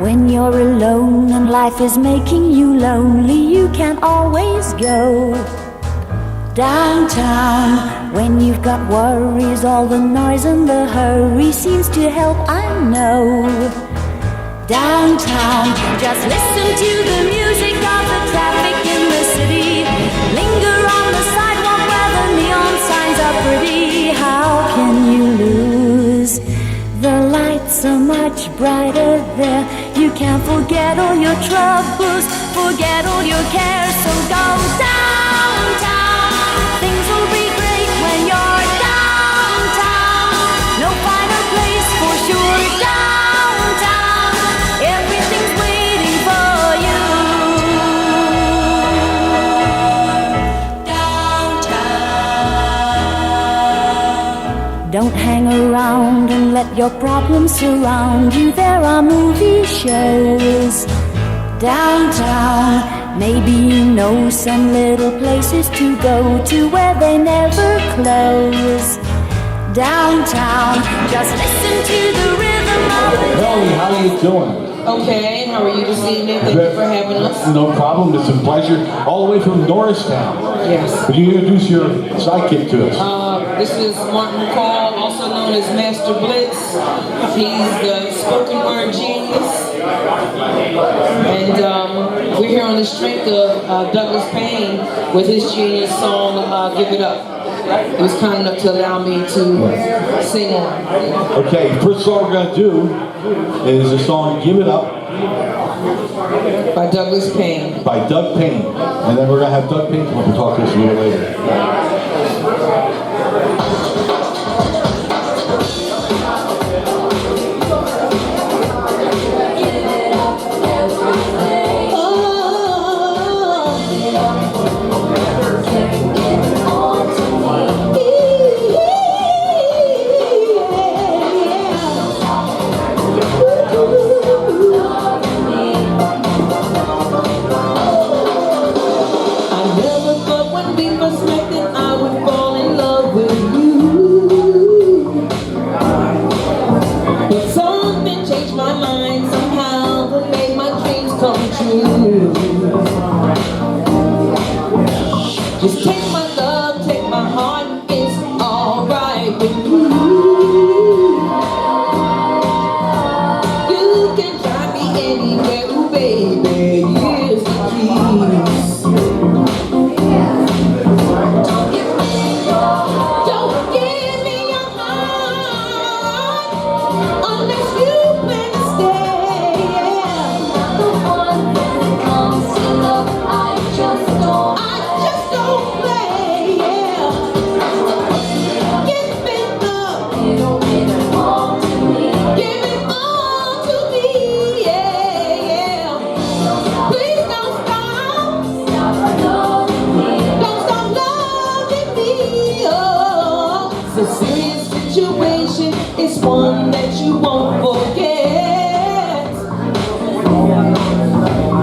When you're alone and life is making you lonely, you can always go downtown. When you've got worries, all the noise and the hurry seems to help, I know. Downtown, just listen to the music of the traffic in the city. Linger on the sidewalk where the neon signs are pretty. How can you lose? The lights are much brighter there. You can't forget all your troubles, forget all your cares. So go downtown. Things will be great when you're downtown. No finer place for sure. Downtown, everything's waiting for you. Downtown. Don't hang around and let your problems surround you. There are movie shows downtown. Maybe you know some little places to go to where they never close. Downtown, just listen to the rhythm of the Melanie, how are you doing? Okay, how are you this evening? Thank you for having us. No problem, it's a pleasure. All the way from Norristown. Yes. Would you introduce your sidekick to us? This is McCall, also known as Master Blitz. He's the spoken word genius. And we're here on the strength of Douglas Payne with his genius song, Give It Up. He was kind enough to allow me to sing on. Okay, first song we're going to do is the song Give It Up by Douglas Payne. By Doug Payne. And then we're going to have Doug Payne come up and talk to us a little later. Just take my love, take my heart, it's alright with you. You can drive me anywhere, ooh baby, here's the keys. Don't give me your heart, unless you plan to stay. Not the one when it comes to love, I just don't play, yeah. Give it up. Give it all to me. Give it all to me, yeah, yeah. Please don't stop. Stop loving me. Don't stop loving me, oh. It's a serious situation. It's one that you won't forget.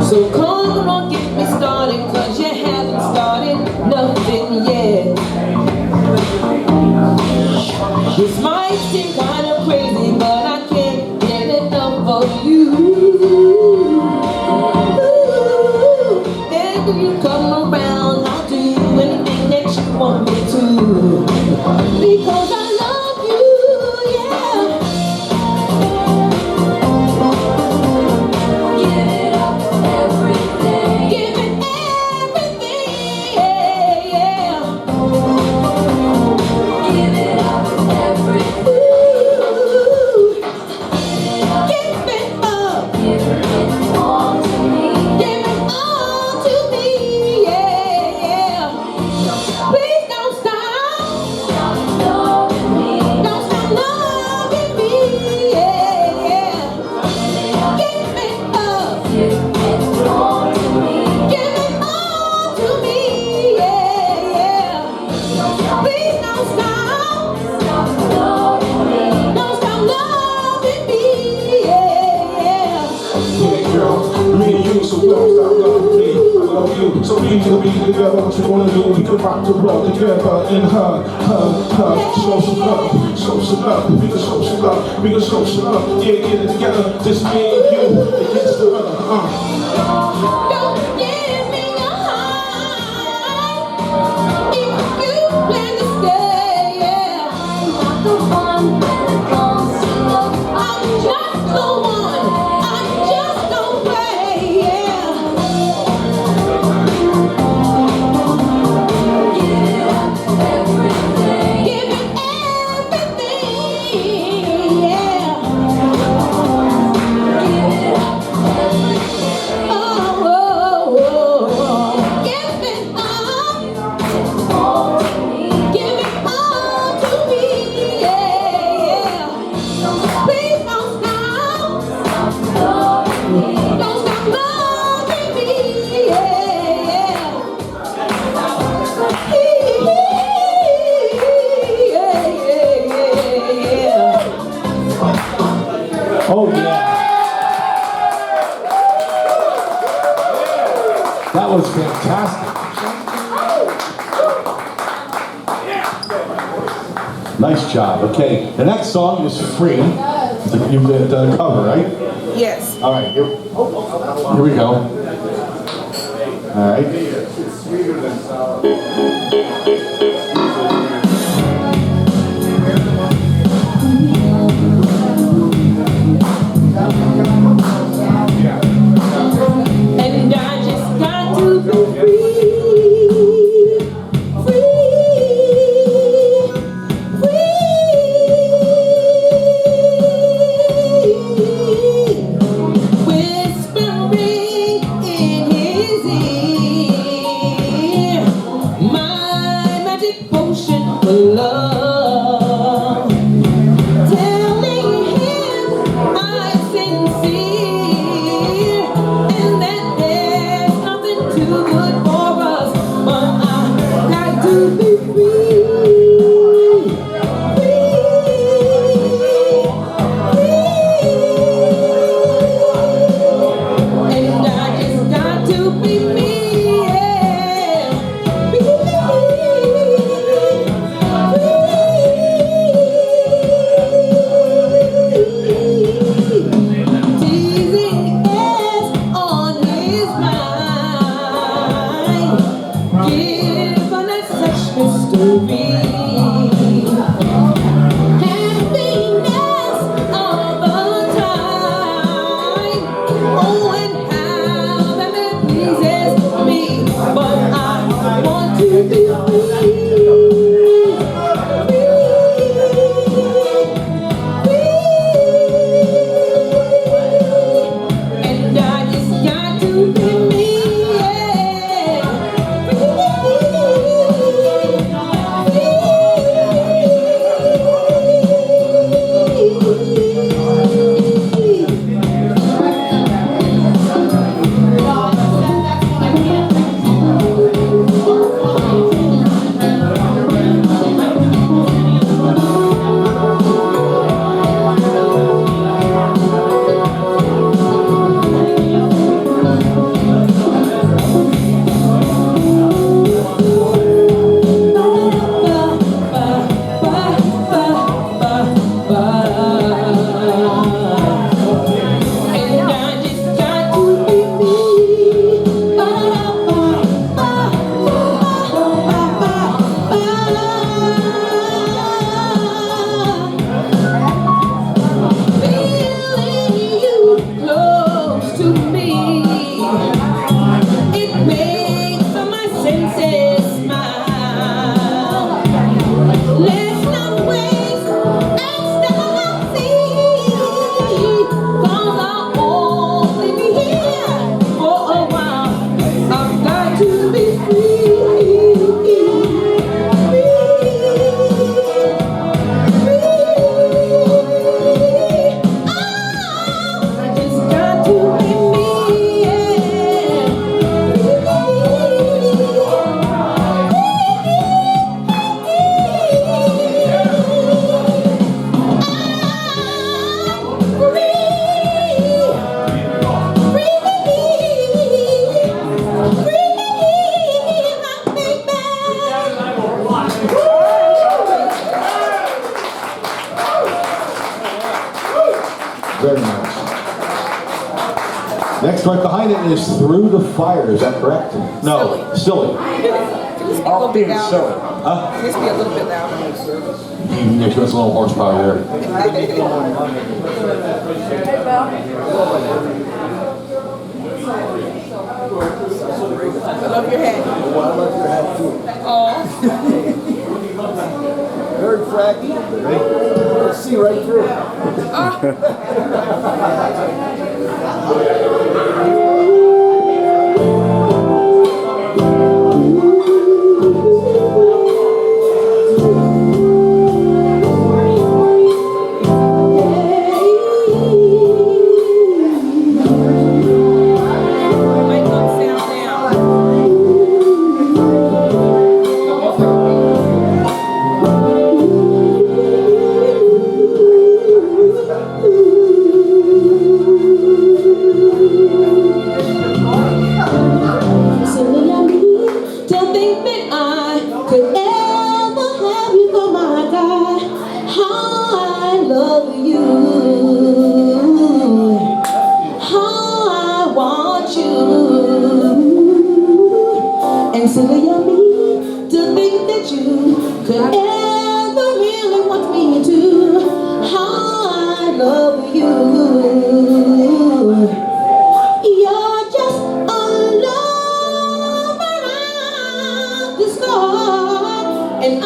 So come on, get me started, 'cause you haven't started nothing yet. This might seem kind of crazy, but I can't get enough of you. Ooh, and if you come around, I'll do anything that you want me to, because I love you, yeah. Give it up, everything. Give it everything, yeah, yeah. Give it up, everything. Ooh. Give it up. Give it all to me. Give it all to me, yeah, yeah. Please don't stop. Stop can be together. What you wanna do? We can rock the world together in her. Show some love, show some love. We can show some love, we can show some love. Yeah, get it together. Just me and you against the other. Don't give me a high if you plan to stay. Yeah, I'm not the one when it comes to love. I'm not the one. I just don't play. Yeah. Give it everything. Yeah. Oh yeah. That was fantastic. Nice job. Okay, the next song is Free. You've done a cover, right? Yes. All right, here we go. All right. And I just got to be free, whispering in his ear, my magic potion for love, telling him I'm sincere and that there's nothing too good for us, but I got to be free. And I just got to be me, yeah. Teasing is on his mind, given us such mystery. Happiness all the time. Oh, and how that pleases me. But I want to be and I just got to be me, yeah. Very nice. Next right behind it is Through the Fire. Is that correct? No, Silly. All being silly. Huh? Just be a little bit louder. Yeah, she wants a little horsepower there. I love your hat. I love your hat too. Oh. Very fragile. Right? See right through it. Make them sound down. Silly of me to think that I could ever have you for my guy. How I love you, how I want you. And silly of me to think that you could ever really want me to. How I love you. You're just a love around the sky, and I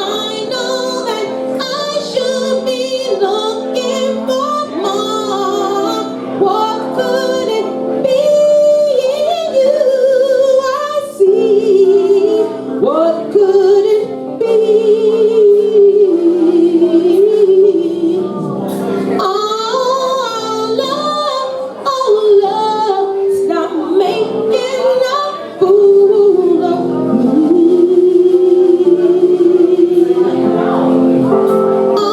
know that I should be looking for more. What could it be in you I see? What could it be? Oh, love, stop making a fool of me. Oh,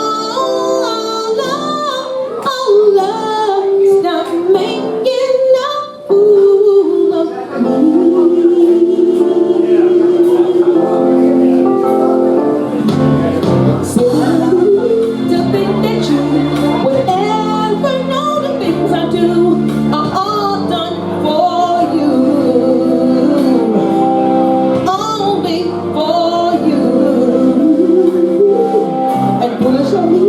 love, stop making a fool of me. To think that you would ever know the things I do are all done for you, only for you. And foolish of me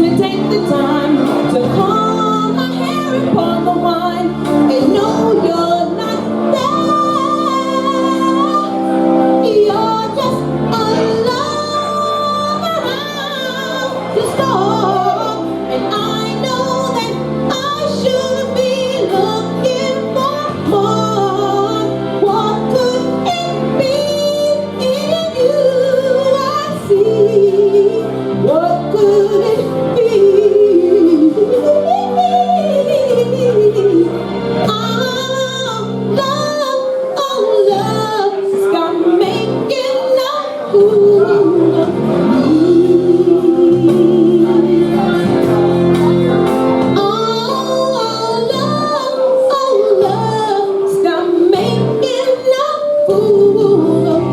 to take the time to comb my hair and pour the wine and know you're not there. You're just a love around the storm, and I know that I should be looking for more. What could it be in you I see? What could it be? Oh, love, stop making a fool of me. Oh, love, stop making a fool of me.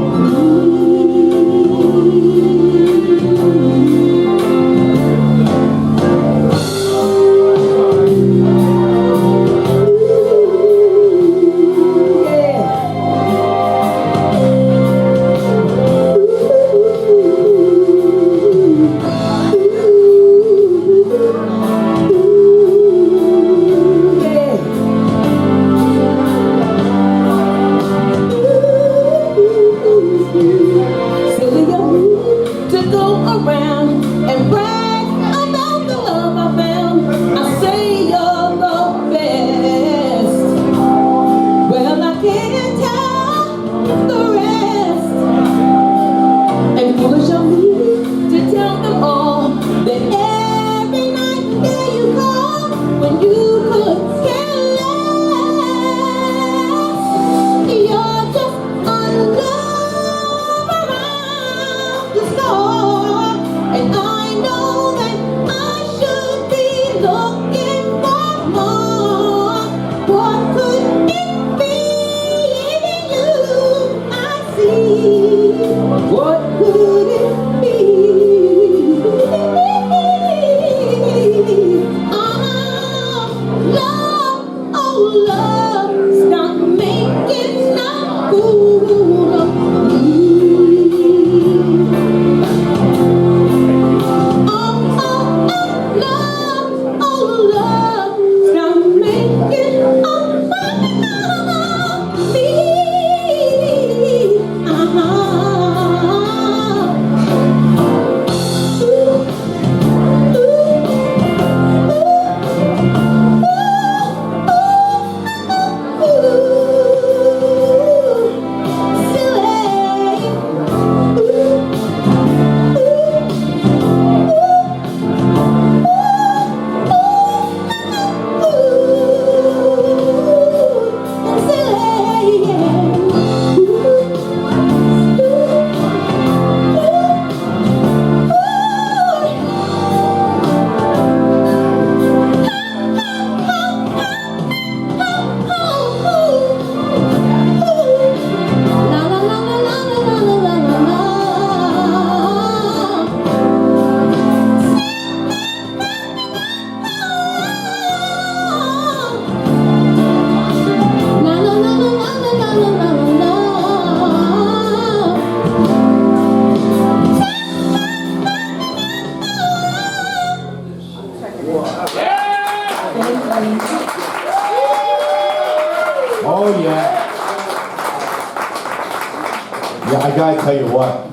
gotta tell you what,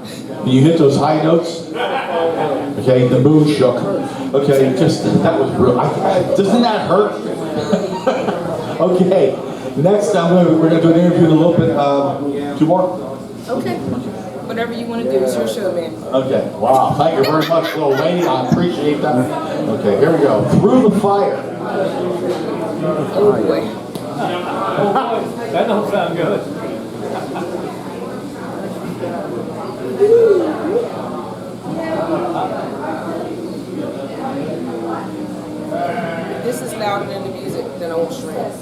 when you hit those high notes, okay, the moon shook. Okay, just, that was real. Doesn't that hurt? Okay, next we're gonna do an interview in a little bit. 2 more? Okay. Whatever you want to do, it's your show, man. Okay, wow, thank you very much, little lady, I appreciate that. Okay, here we go, Through the Fire. Oh boy. That don't sound good. This is louder than the music, then I won't stress.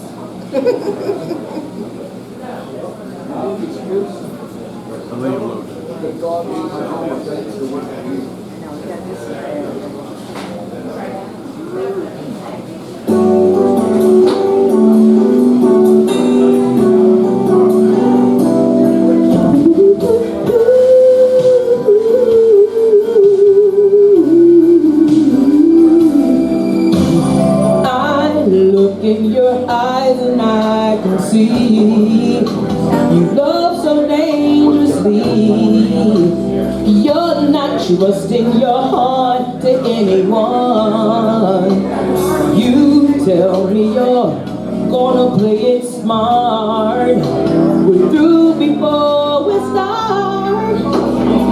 In your eyes and I can see you love so dangerously. You're not trusting your heart to anyone. You tell me you're gonna play it smart. We're through before we start,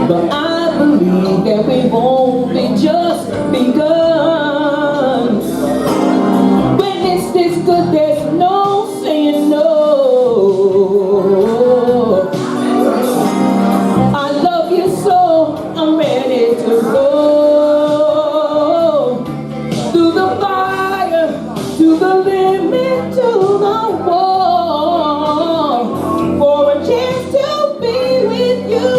but I believe that we've only just begun. This good, there's no saying no. I love you so, I'm ready to go. Through the fire, to the limit, to the wall. For a chance to be with you,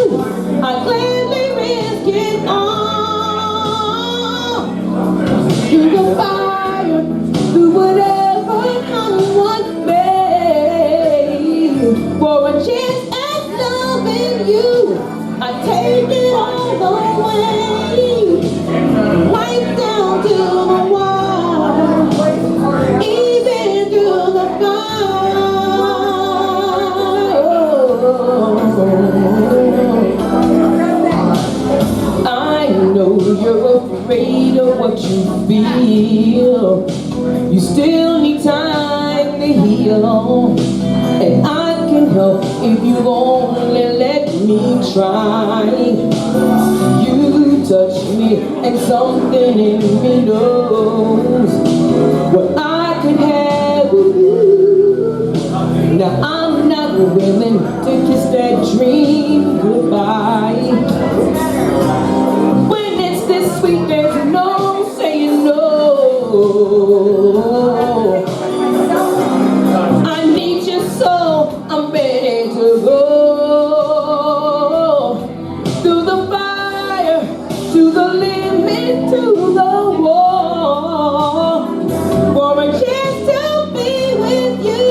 I gladly risk it all. Through the fire, through whatever one made, for a chance at loving you, I take it all the way, right down to the wire, even through the fire. I know you're afraid of what you feel. You still need time to heal, and I can help if you only let me try. You touch me, and something in me knows what I could have with you. Now I'm not willing to kiss that dream goodbye. When it's this sweet, there's no saying no. I need you so, I'm ready to go. Through the fire, to the limit, to the wall. For a chance to be with you,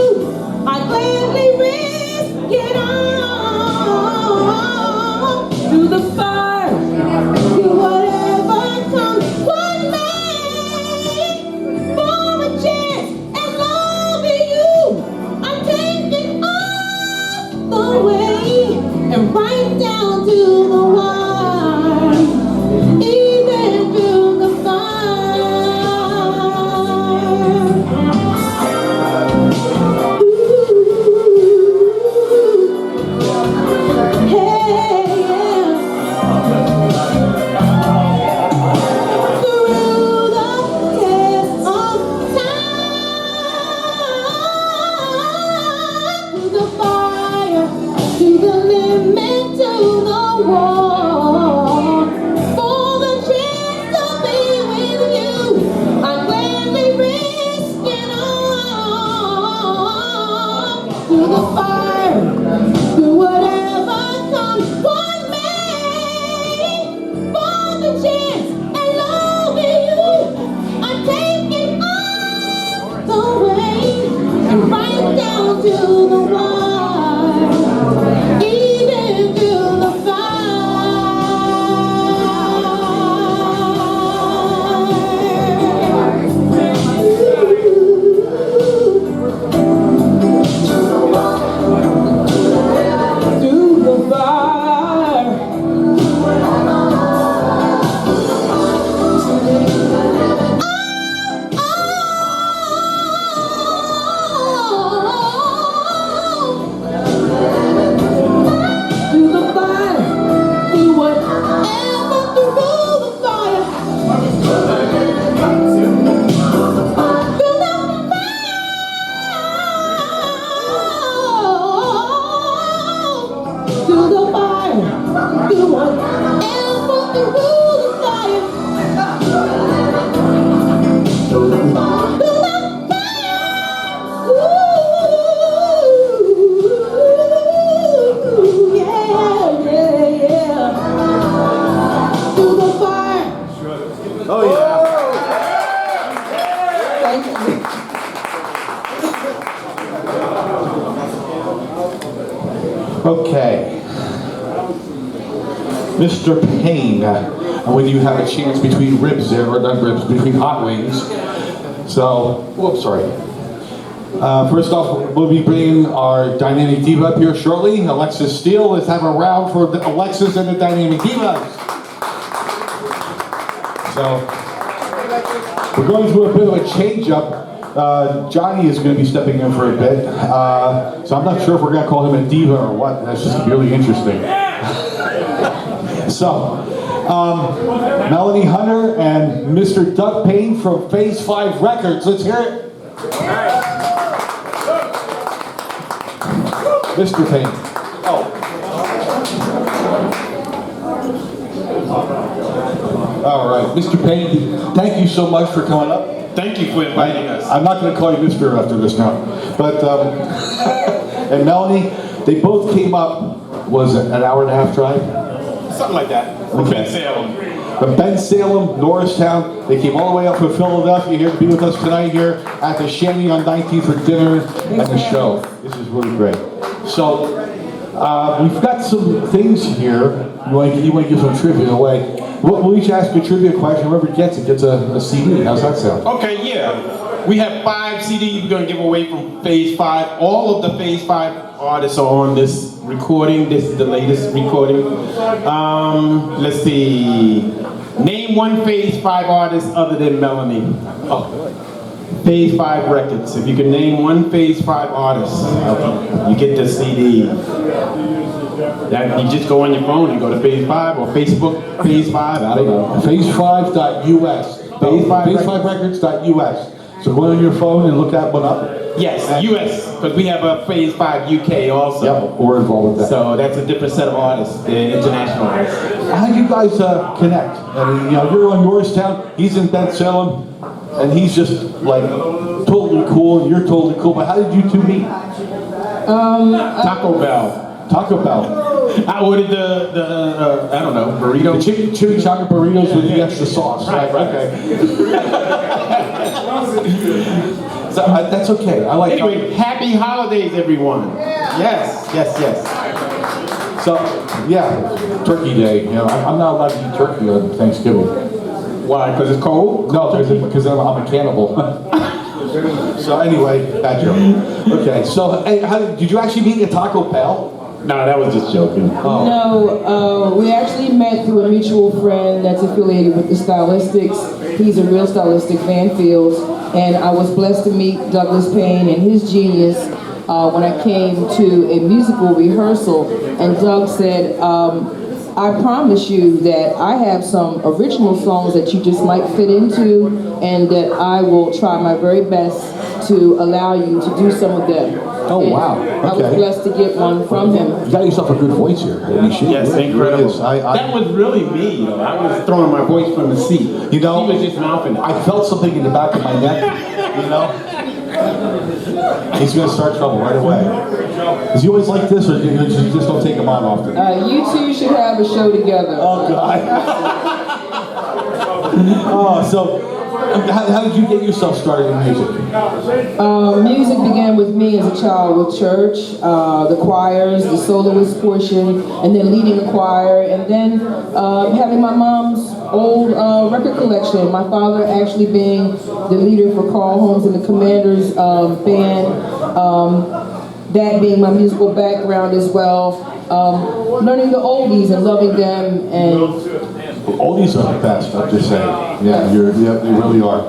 I gladly risk it all. Through the fire. Okay. Mr. Payne, when you have a chance between ribs there, or not ribs, between hot wings. So, whoops, sorry. First off, we'll be bringing our Dynamic Diva up here shortly. Alexis Steele. Let's have a round for Alexis and the Dynamic Divas. So, we're going through a bit of a change-up. Johnny is going to be stepping in for a bit. So I'm not sure if we're going to call him a diva or what. That's just really interesting. So, Melanie Hunter and Mr. Doug Payne from Phase 5 Records. Let's hear it. Mr. Payne. Oh. All right, Mr. Payne, thank you so much for coming up. Thank you for inviting us. I'm not going to call you Mr. after this now. But, and Melanie, they both came up, was it an hour and a half drive? Something like that. Okay. Ben Salem. From Ben Salem, Norristown, they came all the way up from Philadelphia here to be with us tonight here at the Shanty on 19th for dinner and the show. This is really great. So, we've got some things here. You want to give some trivia away. We'll each ask a trivia question. Whoever gets it gets a CD. How's that sound? Okay, yeah. We have 5 CDs we're going to give away from Phase 5. All of the Phase 5 artists are on this recording. This is the latest recording. Let's see. Name one Phase 5 artist other than Melanie. Oh. Phase 5 Records. If you can name one Phase 5 artist, you get the CD. That, you just go on your phone and go to Phase 5 or Facebook, Phase 5, I don't know. Phase5.us. Phase5records.us. So go on your phone and look that one up. Yes, US, because we have a Phase 5 UK also. Yep, we're involved with that. So that's a different set of artists. They're international artists. How did you guys connect? I mean, you know, you're in Norristown, he's in Ben Salem, and he's just like totally cool, and you're totally cool. But how did you two meet? Taco Bell. Taco Bell. I ordered the I don't know, burrito. The chimichanga burritos with the extra sauce. Right. Okay. So, that's okay. I like. Anyway, happy holidays, everyone. Yes. So, yeah, Turkey Day. You know, I'm not allowed to eat turkey on Thanksgiving. Why? Because it's cold? No, because I'm a cannibal. So anyway, bad joke. Okay, so hey, did you actually meet at Taco Bell? No, that was just joking. Oh. No, we actually met through a mutual friend that's affiliated with the Stylistics. He's a real stylistic, Van Fields, and I was blessed to meet Douglas Payne and his genius when I came to a musical rehearsal, and Doug said, I promise you that I have some original songs that you just might fit into, and that I will try my very best to allow you to do some of them. Oh, wow. Okay. I was blessed to get one from him. You got yourself a good voice here. Yes, incredible. That was really me. I was throwing my voice from the seat. You know, he was just mouthing it. I felt something in the back of my neck, you know? He's going to start trouble right away. Is he always like this, or you just don't take him on often? You two should have a show together. Oh, God. Oh, so how did you get yourself started in music? Music began with me as a child with church, the choirs, the soloist portion, and then leading a choir, and then having my mom's old record collection. My father actually being the leader for Carl Holmes and the Commanders band. That being my musical background as well. Learning the oldies and loving them, and Oldies are the best, I'm just saying. Yeah, you really are.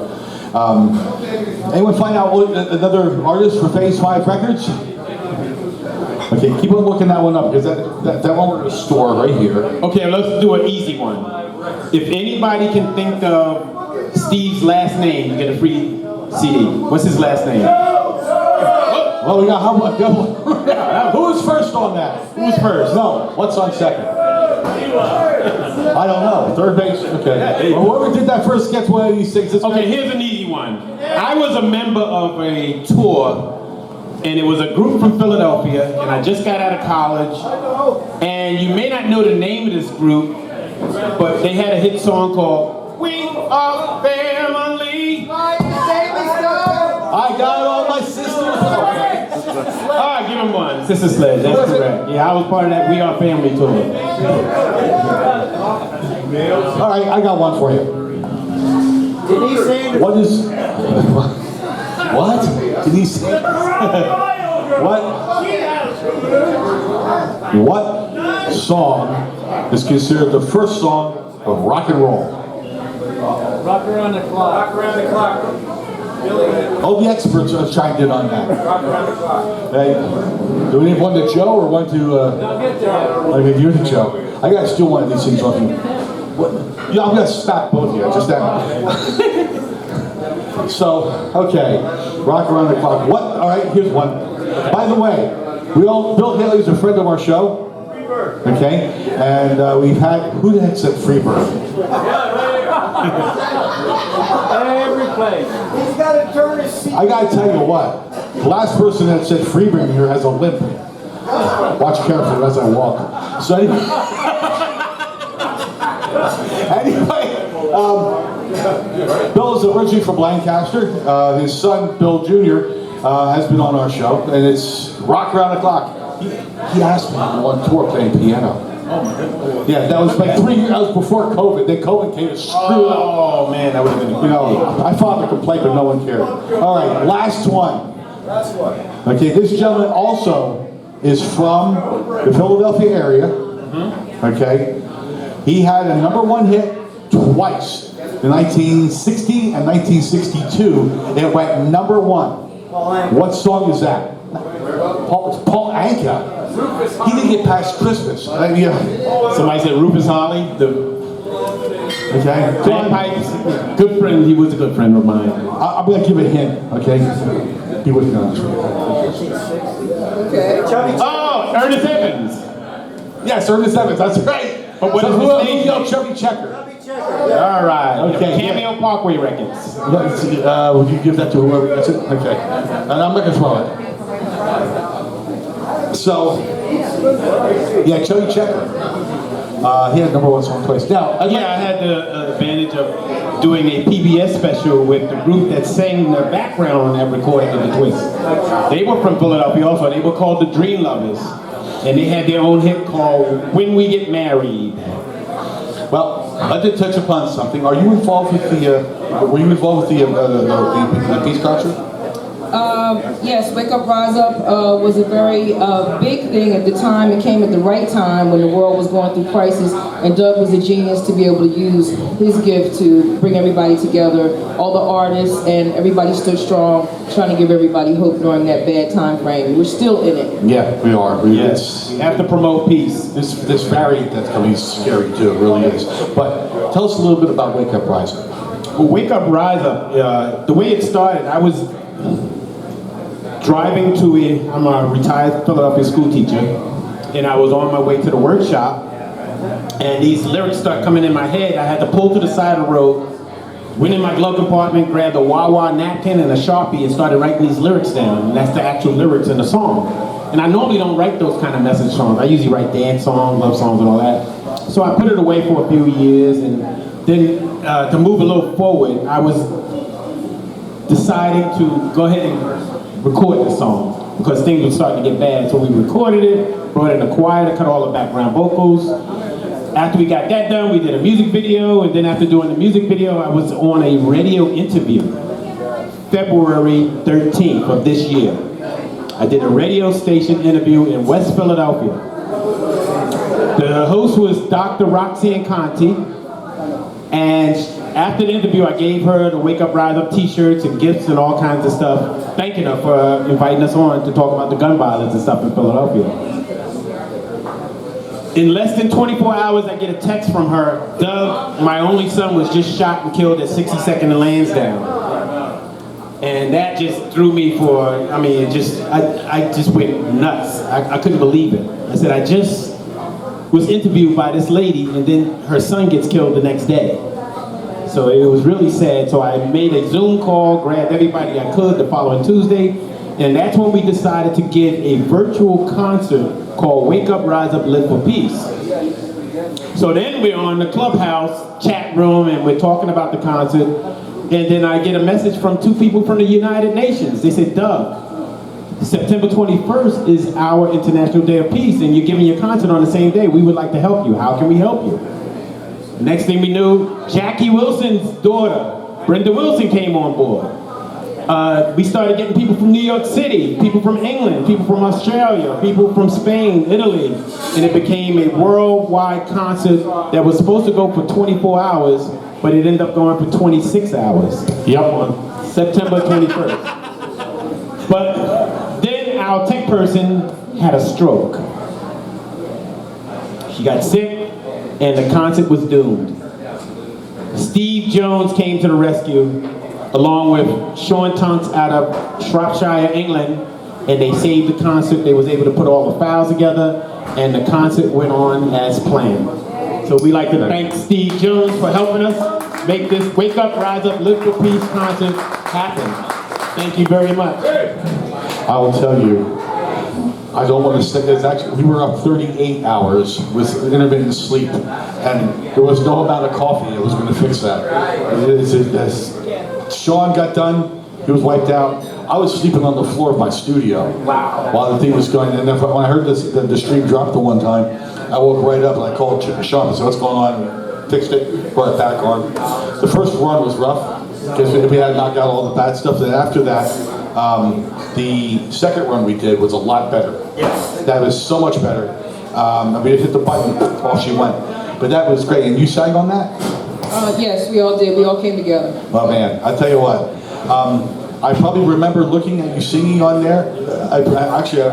Anyone find out another artist for Phase 5 Records? Okay, keep on looking that one up, because that one we're going to store right here. Okay, let's do an easy one. If anybody can think of Steve's last name, you get a free CD. What's his last name? Well, we got how much? Who was first on that? Who was first? No, what's on second? I don't know. Third base? Okay. Well, whoever did that first gets one of these things. Okay, here's an easy one. I was a member of a tour, and it was a group from Philadelphia, and I just got out of college. And you may not know the name of this group, but they had a hit song called We Are Family. I got all my sisters. Ah, give him one. Sister Sledge, that's correct. Yeah, I was part of that We Are Family tour. All right, I got one for you. What is... What? Denise What song is considered the first song of rock and roll? Rock around the clock. Rock around the clock. Oh, the experts are chimed in on that. Rock around the clock. Hey, do we need one to Joe or one to... I'll get there. I'll give you to Joe. I gotta steal one of these things off you. What? Yeah, I'm gonna smack both of you, just that. So, okay, rock around the clock. What? All right, here's one. By the way, Bill Haley is a friend of our show. Okay, and we've had, who the heck said Freebird? Every place. He's got to turn his seat. I gotta tell you what, the last person that said Freebird here has a limp. Watch carefully as I walk. So anyway, Bill is originally from Lancaster. His son, Bill Jr., has been on our show, and it's Rock Around the Clock. He asked me to go on tour playing piano. Yeah, that was like 3 years, that was before COVID. Then COVID came and screwed up. Oh man, that would have been You know, I filed a complaint, but no one cared. All right, last one. That's what. Okay, this gentleman also is from the Philadelphia area. Okay, he had a #1 hit twice. In 1960 and 1962, it went #1. What song is that? Paul Anka. He didn't get past Christmas. Yeah. Somebody said Rufus Holly, the Okay. bagpipes. Good friend, he was a good friend of mine. I'm going to give a hint, okay? Be with me on this one. Okay. Oh, Ernest Evans. Yes, Ernest Evans, that's right. But what So is who his name? yelled Chubby Checker? All right. Okay. Cameo Parkway Records. Would you give that to whoever? That's it? Okay. And I'm not going to throw it. So, yeah, Chubby Checker. He had #1 song twice. Now, Yeah, I had the advantage of doing a PBS special with the group that sang the background that recorded the Twist. They were from Philadelphia also. They were called the Dream Lovers. And they had their own hit called When We Get Married. well, I did touch upon something. Are you involved with the? Were you involved with the peace concert? Yes, Wake Up, Rise Up was a very big thing at the time. It came at the right time when the world was going through crisis, and Doug was a genius to be able to use his gift to bring everybody together, all the artists, and everybody stood strong, trying to give everybody hope during that bad time frame. We're still in it. Yeah, we are. Yes. We have to promote peace. This variant that's coming is scary too. It really is. But tell us a little bit about Wake Up, Rise Up. Well, Wake Up, Rise Up, the way it started, I was driving to I'm a retired Philadelphia school teacher, and I was on my way to the workshop, and these lyrics start coming in my head. I had to pull to the side of the road, went in my glove compartment, grabbed a Wawa napkin and a Sharpie, and started writing these lyrics down, and that's the actual lyrics in the song. And I normally don't write those kind of message songs. I usually write dance songs, love songs, and all that. So I put it away for a few years, and then to move a little forward, I was deciding to go ahead and record the song because things were starting to get bad. So we recorded it, brought in a choir to cut all the background vocals. After we got that done, we did a music video, and then after doing the music video, I was on a radio interview, February 13th of this year. I did a radio station interview in West Philadelphia. The host was Dr. Roxanne Conti, and after the interview, I gave her the Wake Up, Rise Up t-shirts and gifts and all kinds of stuff, thanking her for inviting us on to talk about the gun violence and stuff in Philadelphia. In less than 24 hours, I get a text from her, Doug, my only son was just shot and killed at 62nd and Lansdowne. And that just threw me for, I mean, I just went nuts. I couldn't believe it. I said, I just was interviewed by this lady, and then her son gets killed the next day. So it was really sad. So I made a Zoom call, grabbed everybody I could the following Tuesday, and that's when we decided to give a virtual concert called Wake Up, Rise Up, Live for Peace. So then we're on the Clubhouse chat room, and we're talking about the concert, and then I get a message from two people from the United Nations. They said, Doug, September 21st is our International Day of Peace, and you're giving your concert on the same day. We would like to help you. How can we help you? Next thing we knew, Jackie Wilson's daughter, Brenda Wilson, came on board. We started getting people from New York City, people from England, people from Australia, people from Spain, Italy, and it became a worldwide concert that was supposed to go for 24 hours, but it ended up going for 26 hours. Yep, on September 21st. But then our tech person had a stroke. She got sick, and the concert was doomed. Steve Jones came to the rescue, along with Sean Tunks out of Shropshire, England, and they saved the concert. They was able to put all the files together, and the concert went on as planned. So we like to thank Steve Jones for helping us make this Wake Up, Rise Up, Live for Peace concert happen. Thank you very much. I will tell you, I don't want to say this. Actually, we were up 38 hours with intermittent sleep, and there was no amount of coffee that was going to fix that. Sean got done. He was wiped out. I was sleeping on the floor of my studio while the thing was going. And then when I heard the stream drop the one time, I woke right up and I called Sean and said, "What's going on?" Fixed it, brought it back on. The first run was rough because we had knocked out all the bad stuff. Then after that, the second run we did was a lot better. Yes. That was so much better. I mean, it hit the button, off she went. But that was great. And you sang on that? Yes, we all did. We all came together. Oh man, I tell you what. I probably remember looking at you singing on there. I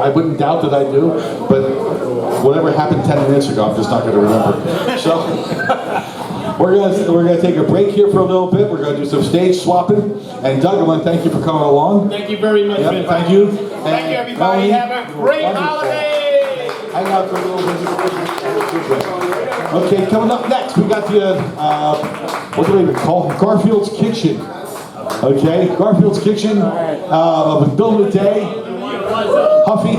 wouldn't doubt that I do, but whatever happened 10 minutes ago, I'm just not going to remember. So we're gonna take a break here for a little bit. We're gonna do some stage swapping. And Doug, I want to thank you for coming along. Thank you very much. Yep, thank you. Thank you, everybody. Have a great holiday. Hang out for a little bit. Okay, coming up next, we got the what do we even call it? Garfield's Kitchen. Okay, Garfield's Kitchen with Bill Medei, Huffy,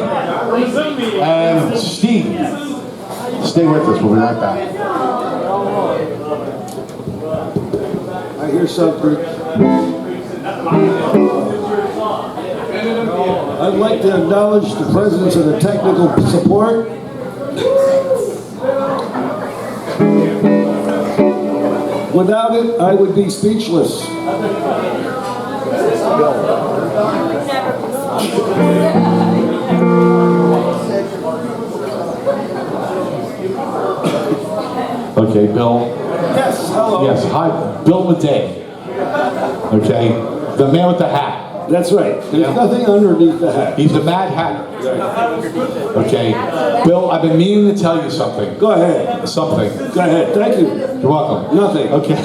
and Steve. Stay with us. We'll be right back. I hear something. I'd like to acknowledge the presence of the technical support. Without it, I would be speechless. Okay, Bill. Yes, hello. Yes, hi, Bill Medei. Okay, the man with the hat. That's right. There's nothing underneath the hat. He's the Mad Hatter. Okay, Bill, I've been meaning to tell you something. Go ahead. Something. Go ahead. Thank you. You're welcome. Nothing. Okay.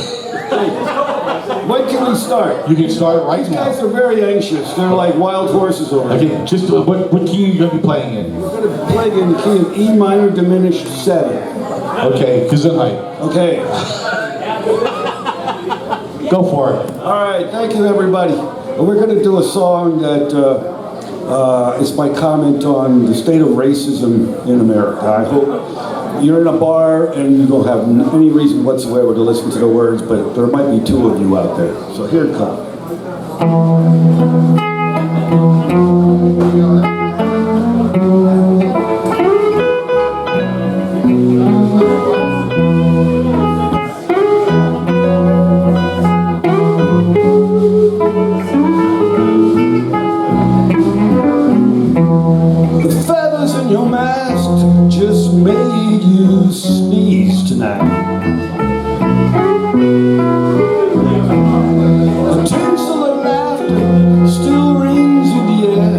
When can we start? You can start right These now. guys are very anxious. They're like wild horses over here. Okay, just what key are you going to be playing in? We're going to play in the key of E minor diminished 7. Okay, Gesundheit. Okay. Go for it. All right. Thank you, everybody. We're going to do a song that is my comment on the state of racism in America. I hope you're in a bar and you don't have any reason whatsoever to listen to the words, but there might be 2 of you out there. So here it comes. The feathers in your mask just made you sneeze tonight. A tinsel of laughter still rings in the air.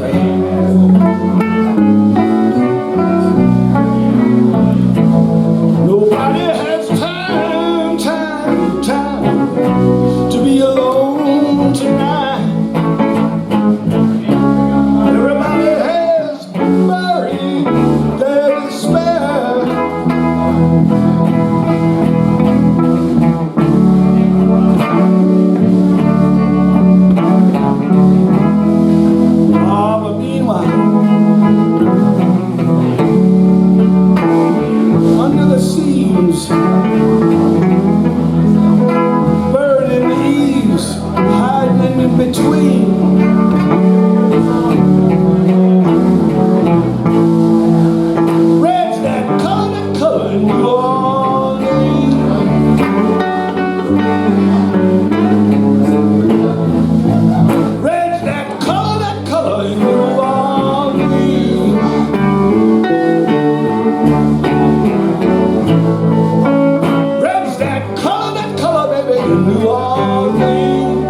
New Orleans.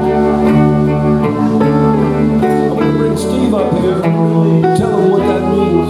I'm gonna bring Steve up here, tell him what that means.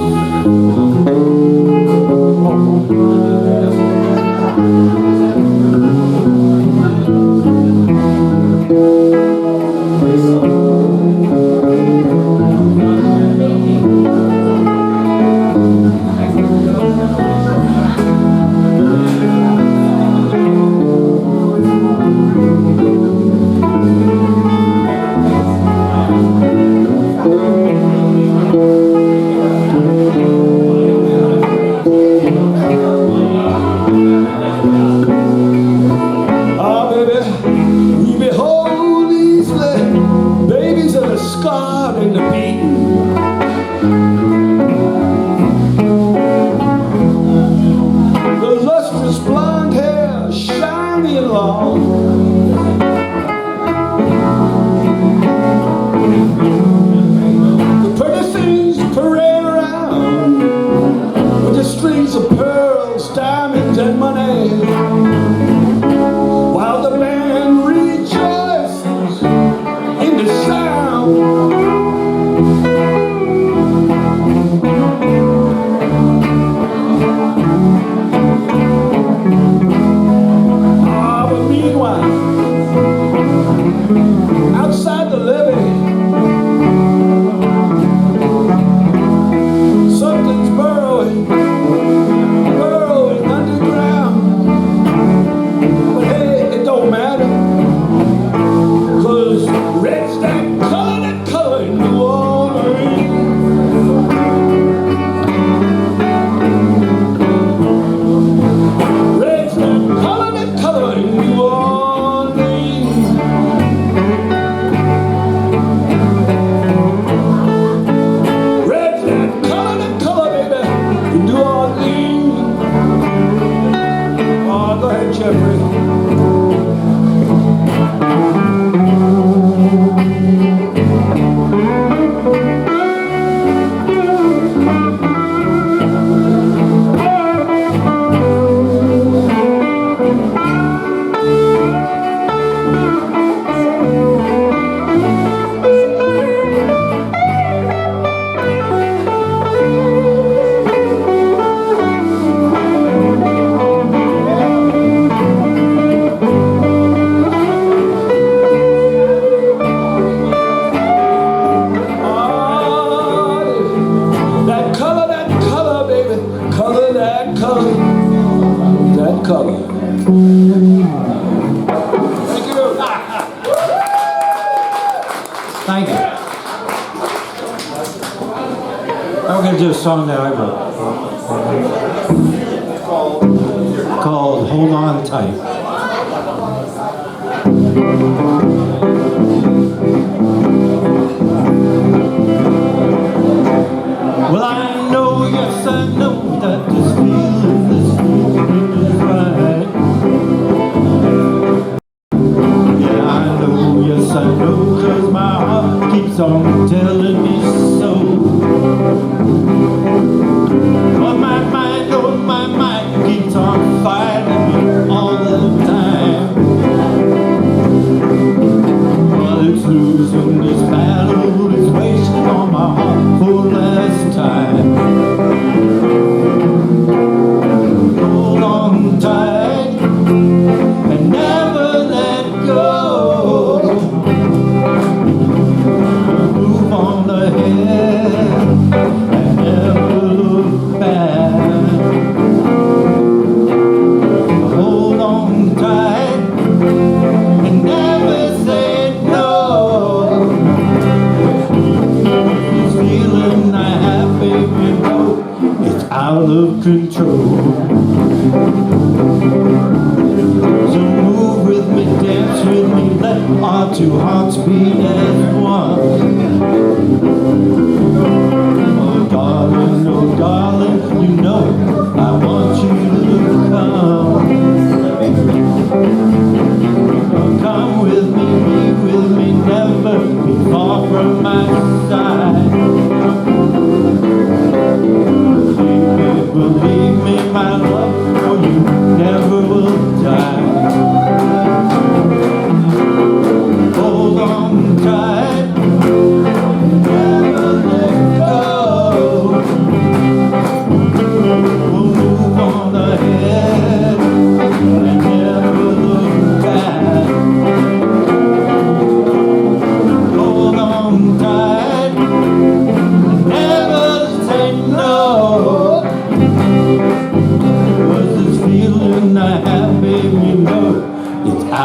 Thank you. I'm going to do a song that I wrote called Hold On Tight. Well, I know, yes, I know that this feeling is right. Yeah, I know, yes, I know, 'cause my heart keeps on telling me so. On my mind keeps on fighting me all the time. Well, it's losing this battle, it's wasting on my heart for last time. Hold on tight and never let go. Move on ahead and never look back. Hold on tight and never say no. This feeling I have, baby, no, it's out of control. So move with me, dance with me, let our two hearts beat as one. Oh darling, you know I want you to come. Come with me, be with me, never be far from my side. Believe me, my love, for you never will die.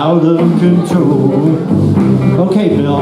out of control. Okay, Bill.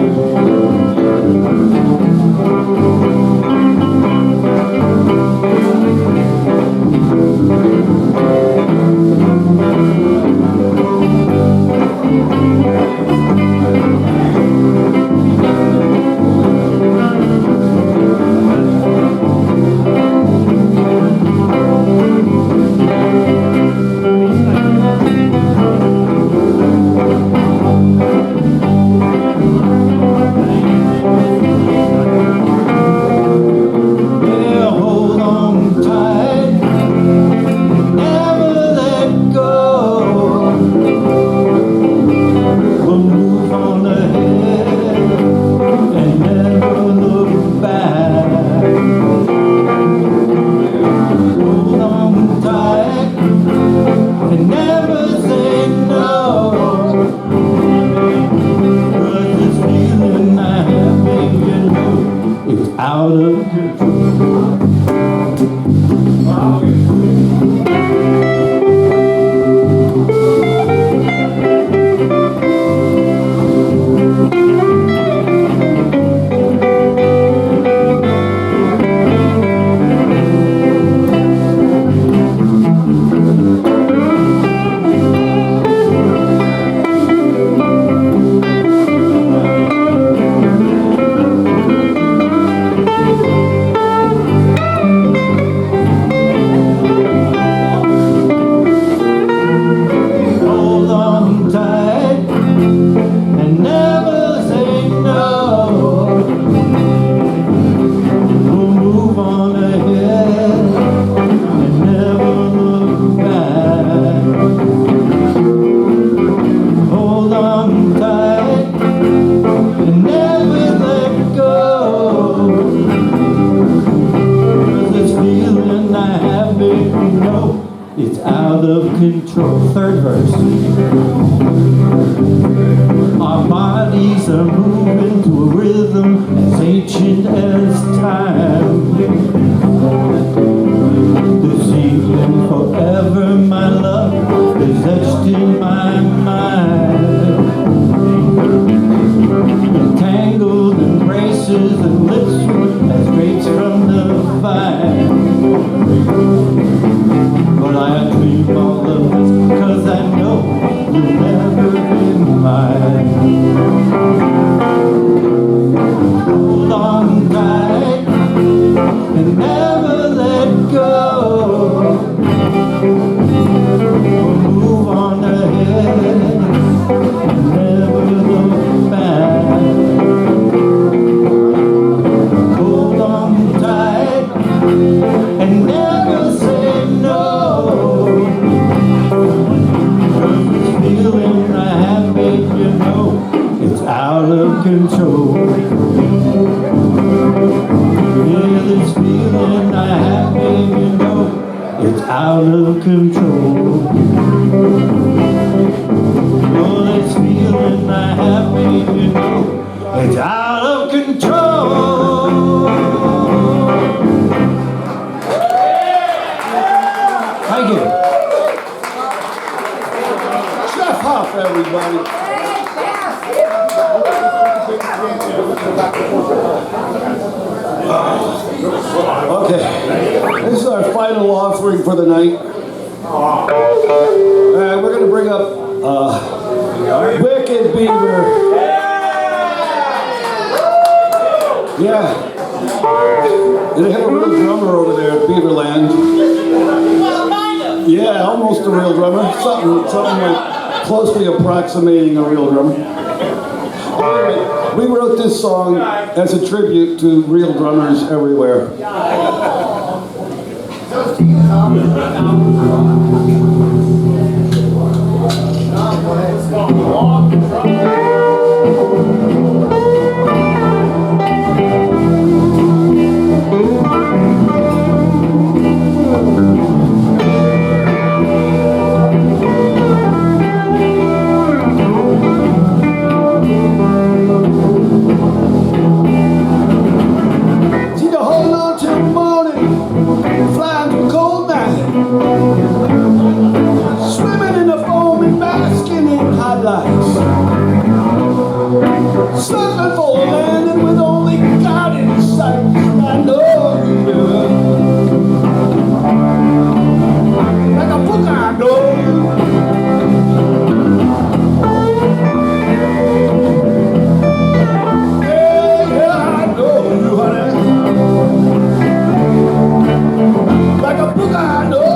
Out of control. Control. Third verse. Our bodies are moving to a rhythm as ancient as time. This evening forever, my love, is etched in my mind. Entangled embraces and lips as grapes from the vine. But I dream all of this because I know you'll never be mine. Hold on tight and never let go. We'll move on ahead and never look back. Hold on tight and never say no. Feeling I have, babe, you know it's out of control. Yeah, this feeling I have, babe, you know it's out of control. Oh, this feeling I have, babe, you know it's out of control. Thank you. Off, everybody. Okay, this is our final offering for the night. We're going to bring up Wicked Beaver. Yeah. They have a real drummer over there at Beaverland. Yeah, almost a real drummer. Something like closely approximating a real drummer. We wrote this song as a tribute to real drummers everywhere. Swimming in the foam and basking in high. sidelights. Circling for a landing with only God in sight. I know you will. Like a book, I know you. Yeah, I know you, honey. Like a book, I know you.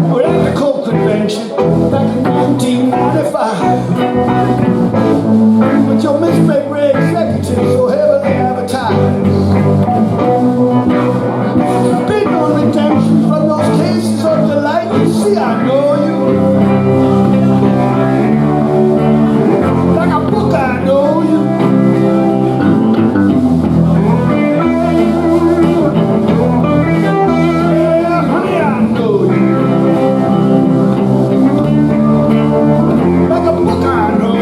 We're at the Coke Convention back in 1995. With your Miss Mayberry executive so heavily advertised. Big on redemption from those cases of delight. You see, I know you. Like a book, I know you. Yeah, honey, I know you. Like a book, I know you.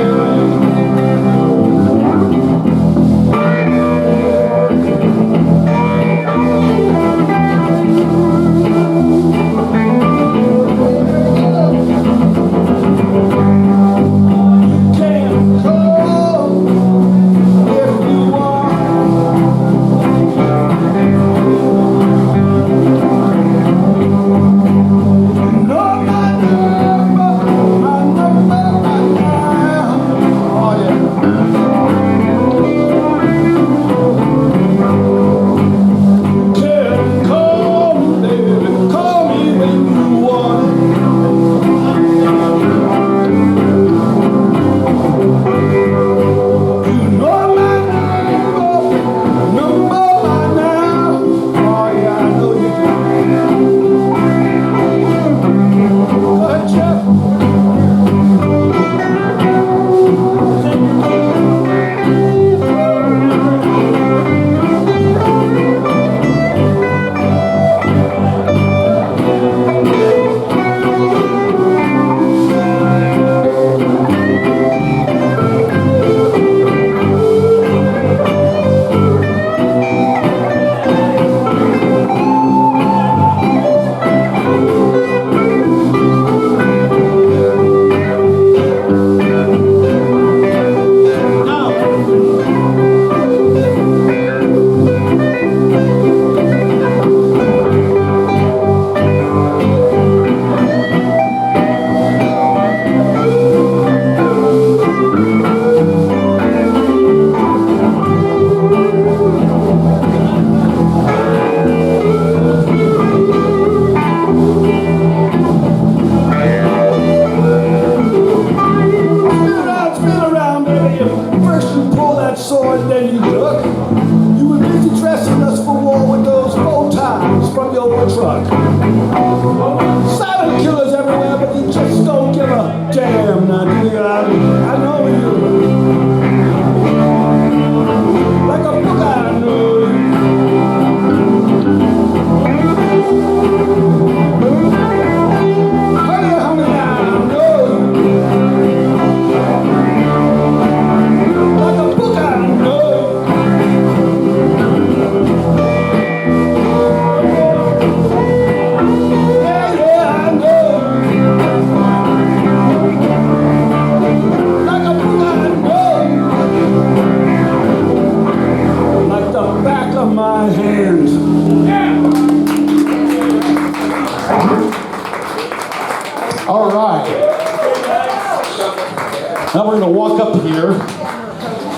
Now we're going to walk up here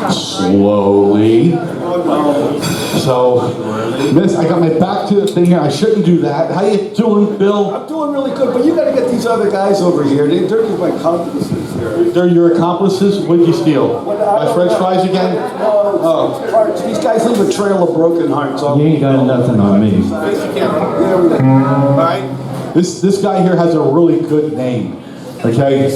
slowly. So, Miss, I got my back to the thing here. I shouldn't do that. How you doing, Bill? I'm doing really good, but you got to get these other guys over here. They're my accomplices here. They're your accomplices? What did you steal? My French fries again? Oh, these guys leave a trail of broken hearts. You ain't got nothing on me. All right. This guy here has a really good name. Okay?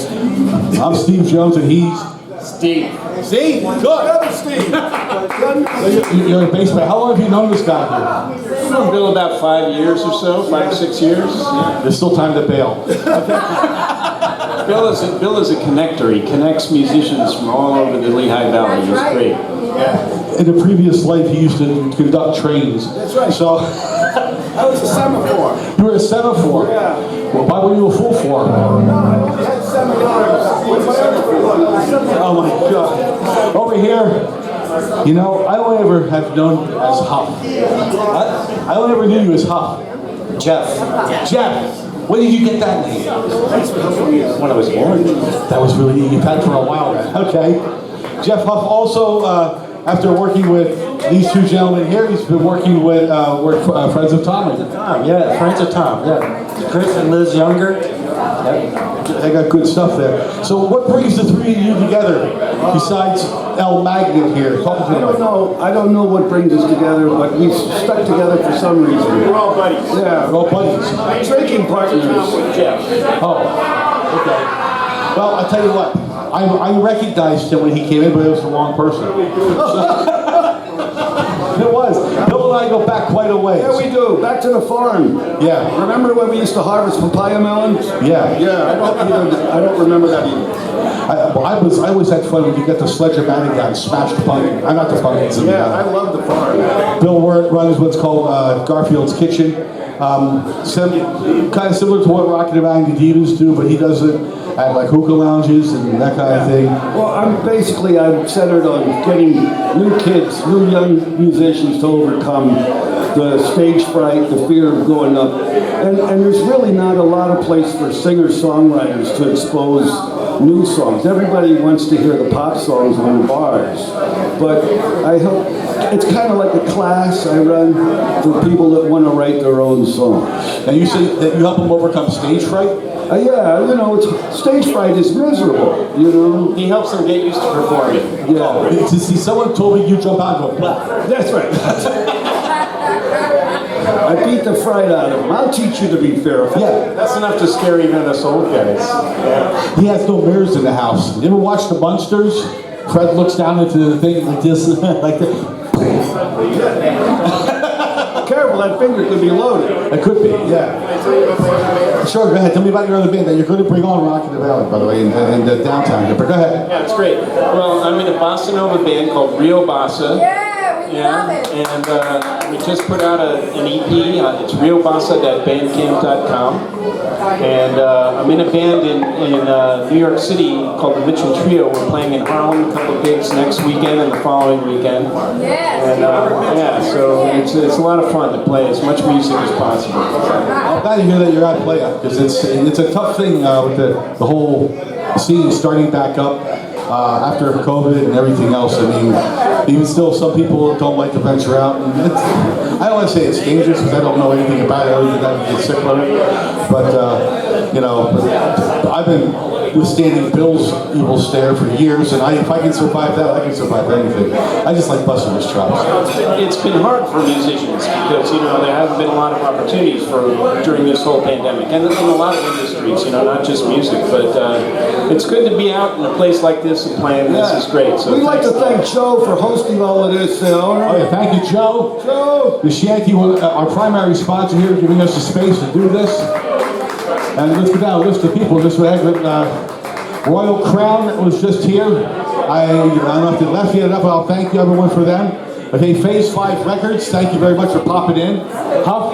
I'm Steve Jones and he's Steve. Steve? Good. Steve. You're a bass player. How long have you known this guy here? I've known Bill about 5 years or so, 5 or 6 years. There's still time to bail. Bill is a connector. He connects musicians from all over the Lehigh Valley. He's great. In a previous life, he used to conduct trains. That's right. So I was a semaphore. you were a semaphore. Yeah. Well, why were you a full form? No, I only had 7 yards. Oh my God! Over here, you know, I only ever have known as Huff. I only ever knew you as Huff. Jeff. Jeff. When did you get that name? When I was born. That was really you've had for a while. Okay. Jeff Huff also, after working with these two gentlemen here, he's been working with Friends of Tom. Yeah, Friends of Tom. Yeah. Chris and Liz Younger. They got good stuff there. So what brings the three of you together besides El Magnet here? Talk to me. I don't know what brings us together, but we stuck together for some reason. We're all buddies. Yeah. We're all buddies. Drinking partners. Oh, okay. Well, I'll tell you what. I recognized him when he came in, but it was the wrong person. It was. Bill and I go back quite a ways. Yeah, we do. Back to the farm. Yeah. Remember when we used to harvest papaya melons? Yeah. Yeah, I don't remember that either. I always had fun when you get the sledge-o-matic guy and smash the pumpkin. I'm not the pumpkins. Yeah, I love the farm. Bill runs what's called Garfield's Kitchen. Kind of similar to what Rockin' Around the Divas do, but he does it at like hookah lounges and that kind of thing. Well, I'm centered on getting new kids, new young musicians to overcome the stage fright, the fear of going up. And there's really not a lot of place for singer-songwriters to expose new songs. Everybody wants to hear the pop songs on the bars. But I hope, it's kind of like a class I run for people that want to write their own songs. And you say that you help them overcome stage fright? Yeah, you know, stage fright is miserable, you know. He helps them get used to performing. Yeah. See, someone told me you jump out of a blah. That's right. I beat the fright out of him. I'll teach you to be fearful. Yeah. That's enough to scare even us old guys. Yeah. He has no mirrors in the house. You ever watch the Munsters? Fred looks down into the thing like this, like that. Careful, that finger could be loaded. It could be, yeah. Sure, go ahead. Tell me about your other band that you're going to bring on Rockin' the Valley, by the way, in downtown here. But go ahead. Yeah, it's great. Well, I'm in a bossa nova band called Rio Bossa. Love it. And we just put out an EP. It's realbossa.bandcamp.com. And I'm in a band in New York City called the Mitchell Trio. We're playing in Harlem, a couple of gigs next weekend and the following weekend. Yes. And so it's a lot of fun to play as much music as possible. I'm glad to hear that you're out playing, because it's a tough thing with the whole scene starting back up after COVID and everything else. I mean, even still, some people don't like to venture out. And I don't want to say it's dangerous because I don't know anything about it other than that you get sick from it. But I've been withstanding Bill's evil stare for years, and if I can survive that, I can survive anything. I just like busting his chops. It's been hard for musicians because, there haven't been a lot of opportunities during this whole pandemic. And in a lot of industries, not just music. But it's good to be out in a place like this and playing. This is great. So We'd like to thank Joe for hosting all of this, Oh yeah, thank you, Joe. Joe! The Shanty, our primary sponsor here, giving us the space to do this. And let's get down a list of people. This way, Royal Crown was just here. I don't know if they left yet enough, but I'll thank you everyone for them. Okay, Phase 5 Records, thank you very much for popping in. Huff?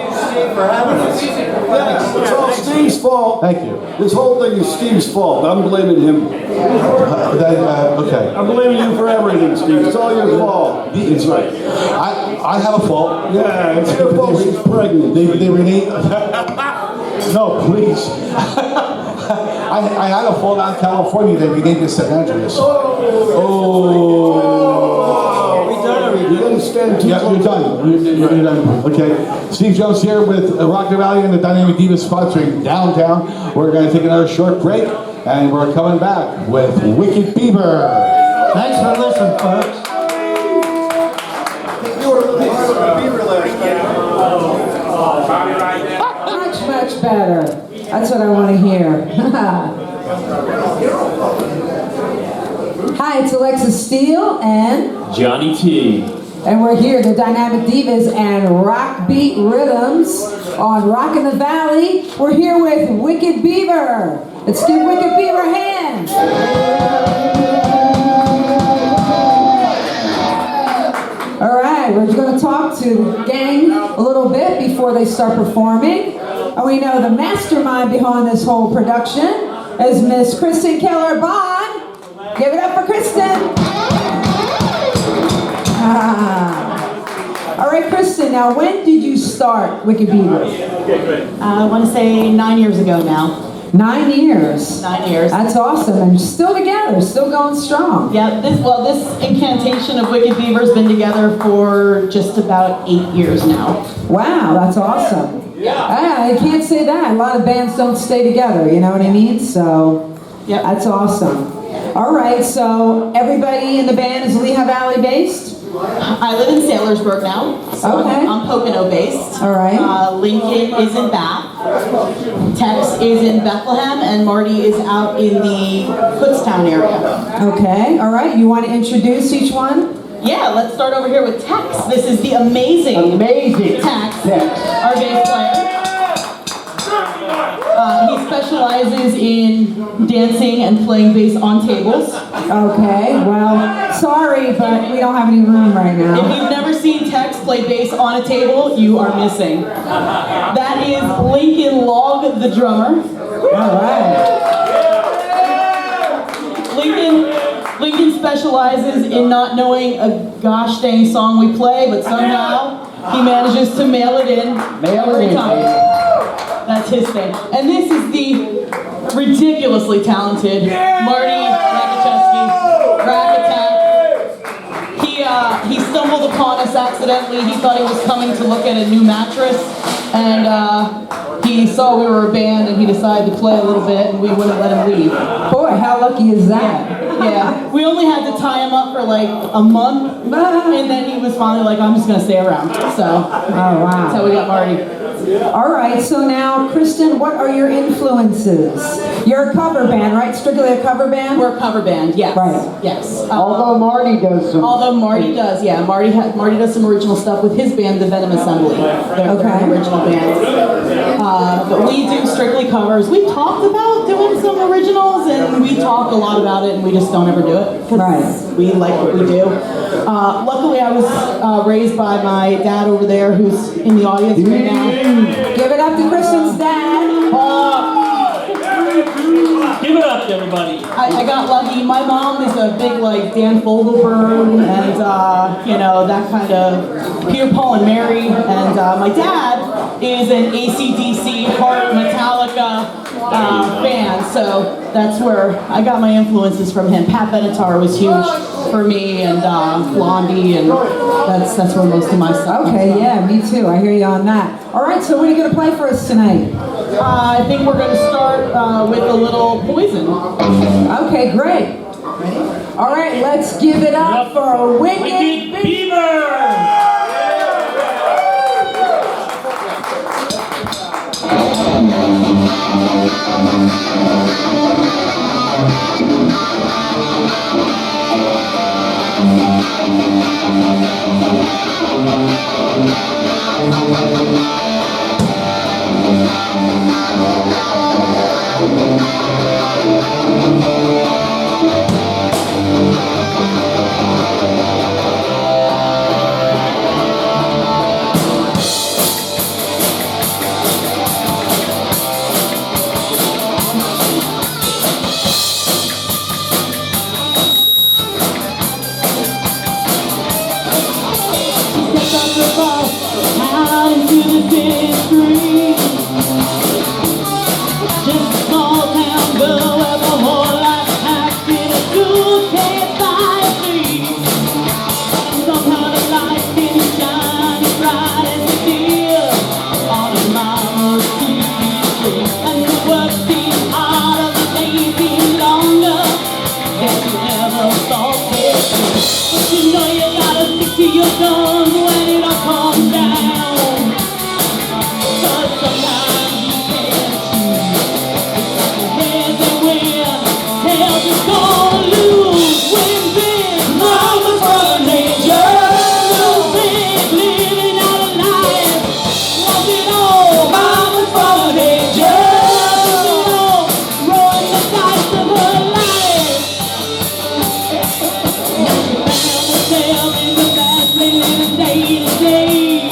For having us. Yeah, it's all Steve's fault. Thank you. This whole thing is Steve's fault. I'm blaming him. Okay. I'm blaming you for everything, Steve. It's all your fault. It's right. I have a fault. Yeah, it's your fault she's pregnant. They rename. No, please. I had a fall out in California. They renamed it St. Andreas. Oh. We done already. You didn't stand too Yeah, you're done. You're done. Okay. Steve Jones here with Rockin' Valley and the Dynamic Diva sponsoring Downtown. We're going to take another short break, and we're coming back with Wicked Beaver. Thanks for listening, folks. You were Beaver last Much better. That's what I want to hear. Hi, it's Alexis Steele and Johnny T. And we're here, the Dynamic Divas and Rock Beat Rhythms on Rockin' the Valley. We're here with Wicked Beaver. Let's give Wicked Beaver a hand. All right, we're going to talk to the gang a little bit before they start performing. And we know the mastermind behind this whole production is Miss Kristen Keller-Bond. Give it up for Kristen. All right, Kristen, now when did you start Wicked Beaver? I want to say 9 years ago now. 9 years. 9 years. That's awesome, and still together, still going strong. Yeah, this incantation of Wicked Beaver has been together for just about 8 years now. Wow, that's awesome. Yeah, I can't say that. A lot of bands don't stay together, you know what I mean? So, Yep. that's awesome. All right, so everybody in the band is Lehigh Valley based? I live in Saylorsburg now, so Okay. I'm Pocono based. All right. Lincoln is in Bath. Tex is in Bethlehem, and Marty is out in the Kutztown area. Okay, all right. You want to introduce each one? Yeah, let's start over here with Tex. This is the amazing Tex, our bass player. He specializes in dancing and playing bass on tables. Okay, well, sorry, but we don't have any room right If now. you've never seen Tex play bass on a table, you are missing. That is Lincoln Log, the drummer. All right. Lincoln specializes in not knowing a gosh dang song we play, but somehow he manages to mail it in every time. That's his thing. And this is the ridiculously talented Marty Rakachevsky, Rack Attack. He stumbled upon us accidentally. He thought he was coming to look at a new mattress, and he saw we were a band, and he decided to play a little bit, and we wouldn't let him leave. Boy, how lucky is that? Yeah, we only had to tie him up for like a month, and then he was finally like, I'm just gonna stay around. So Oh, wow. that's how we got Marty. All right, so now, Kristen, what are your influences? You're a cover band, right? Strictly a cover band? We're a cover band, yes. Right. Yes. Although Marty does some. Although Marty does, yeah. Marty does some original stuff with his band, the Venom Assembly. They're Okay. an original band. But we do strictly covers. We talked about doing some originals, and we talk a lot about it, and we just don't ever do it. 'Cause Right. we like what we do. Luckily, I was raised by my dad over there, who's in the audience right now. Give it up to Kristen's dad. Give it up, everybody. I got lucky. My mom is a big like Dan Fogelberg and that kind of Peter, Paul, and Mary. And my dad is an AC/DC, Heart, Metallica fan. So that's where I got my influences from him. Pat Benatar was huge for me, and Blondie, and that's where most of my stuff comes Okay, from. yeah, me too. I hear you on that. All right, so what are you going to play for us tonight? I think we're going to start with a little Poison. Okay, great. All right, let's give it up for Wicked Beaver. Out into the city street. Just a small town girl with a whole life packed in a suitcase by a tree. Somehow the light didn't shine as bright as it did on a mama's street. And the work seemed harder, the day seemed longer than you ever thought it would. But you know you gotta stick to your guns when it all comes down. Cause sometimes you can't choose. It's like a hands and win. Tails is gonna lose. Win big, mama's running danger. Lose big, living out a life. Want it all, mama's running danger. Want it all, run living day to day.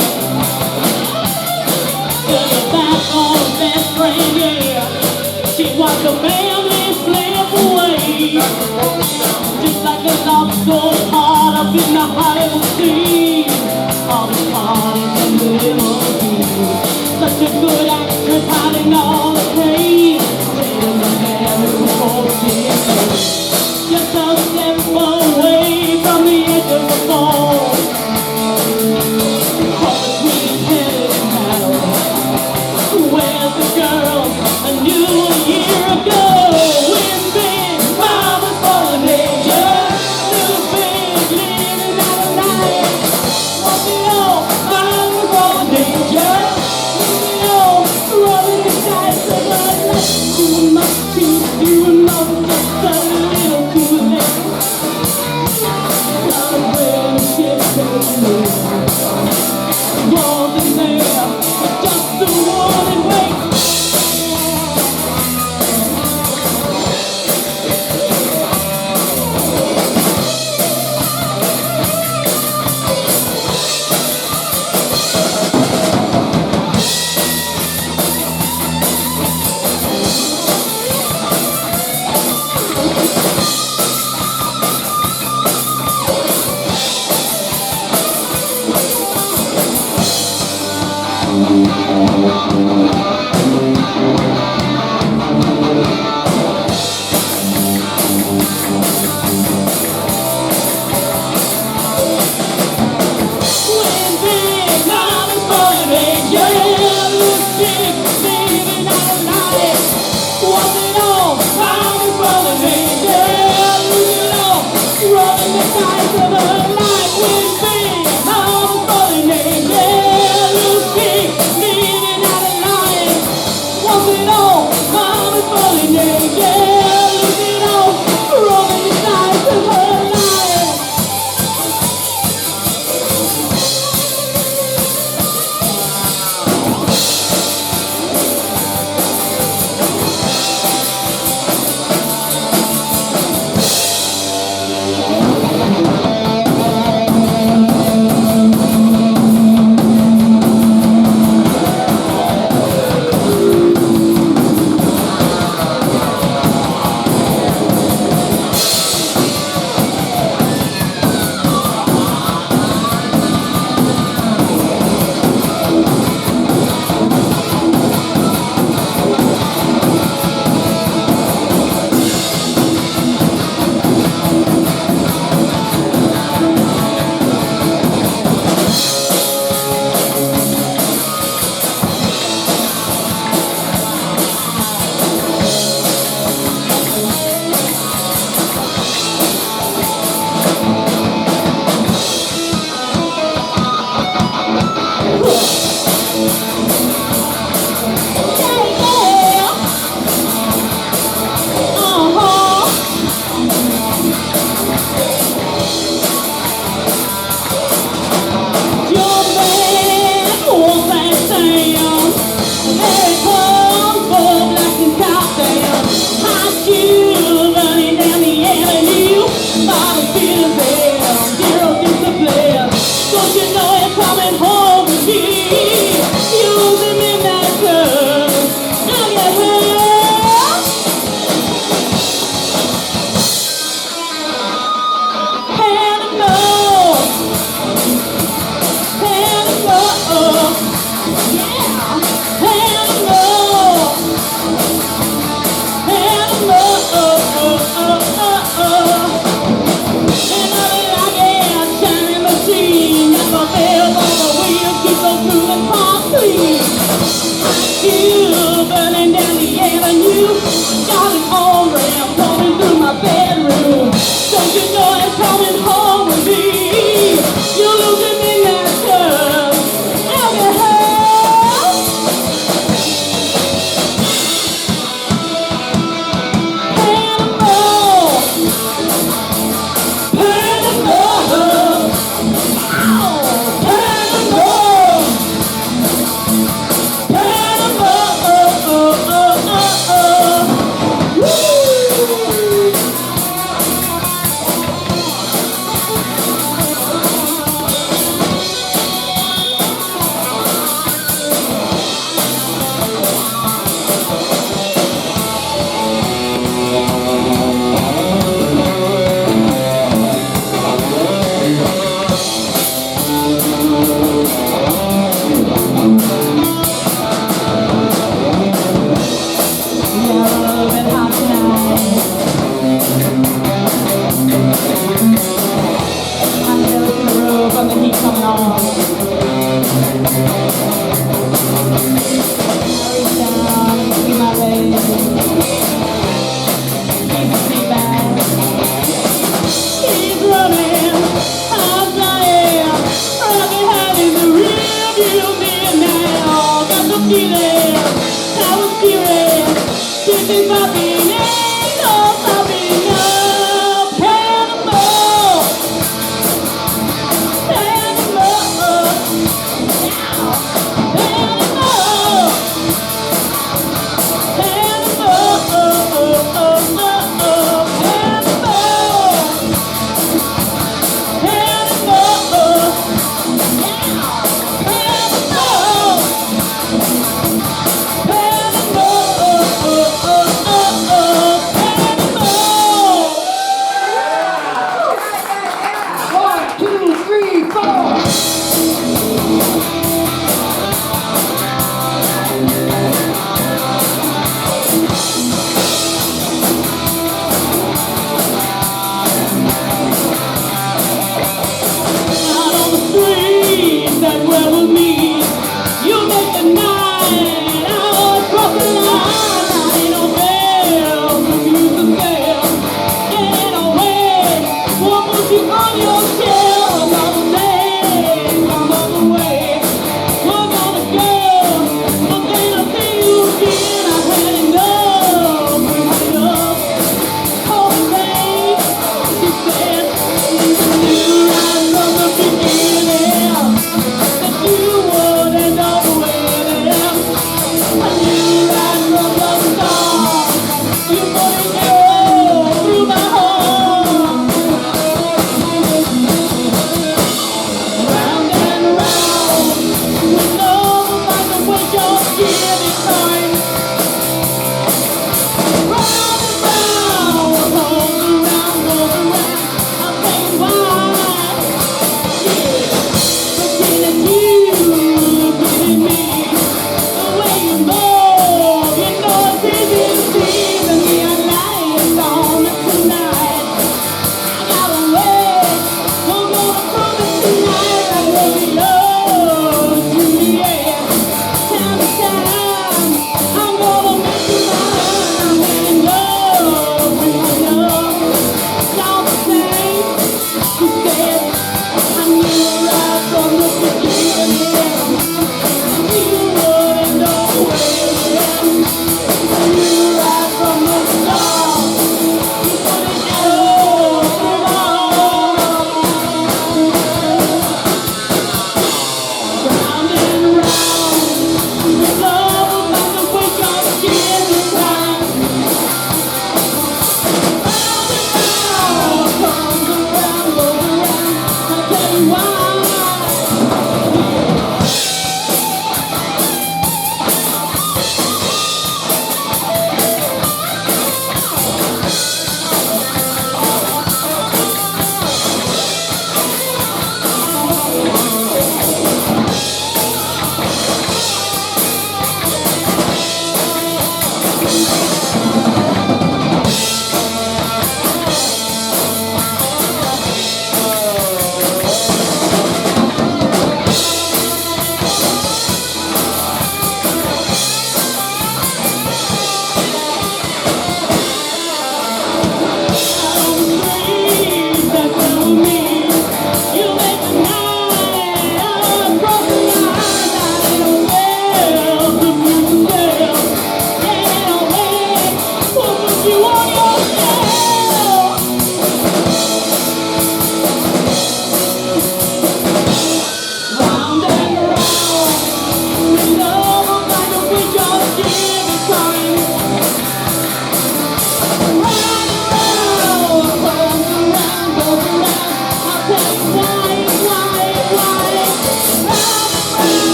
Turn your back on best friend, yeah. She watched the family slip away. Just like a love so hard up in the Hollywood scene. All the parties and limousines. Such a good actress hiding all the pain. Letting the family before just a step away from the edge of the fall. For the sweet-headed battle. Where's the girl I knew a year ago? When big mama's falling danger, little big living out of life. Want me all, mama's falling danger. Want me all, rolling the dice of a life too much to do and know just a little too late. Gotta wear the shit baby. Wasn't there, just the one and wait.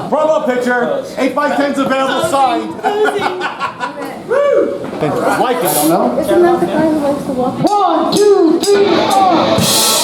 Promo picture. 8x10's available, signed. Like it, I don't know. Isn't that the guy who likes to walk? 1, 2, 3, 4.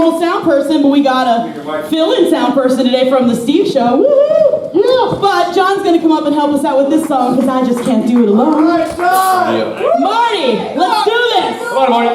old sound person, but we got a fill-in sound person today from the Steve Show. Woohoo! Yeah. But John's gonna come up and help us out with this song because I just can't do it alone. Nice try. Marty, let's do this. Come on, Marty.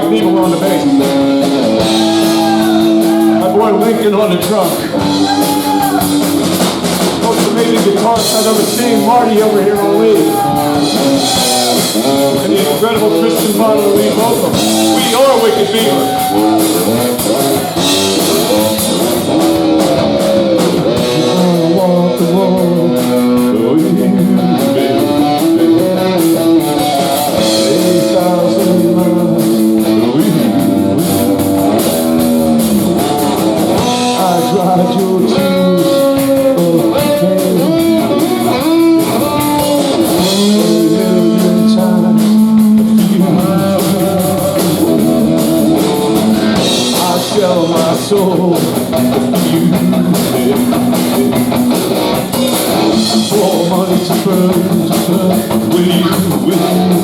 Beaver on the bass. My boy Lincoln on the drum. Most amazing guitarist I've ever seen, Marty over here on lead. And the incredible Christian Bond on lead vocal. We are Wicked Beaver. Walk the wall, go you, baby. 8,000 miles, go you. I dried your tears, a million times. I sell my soul for you. For money to burn, with you, with you.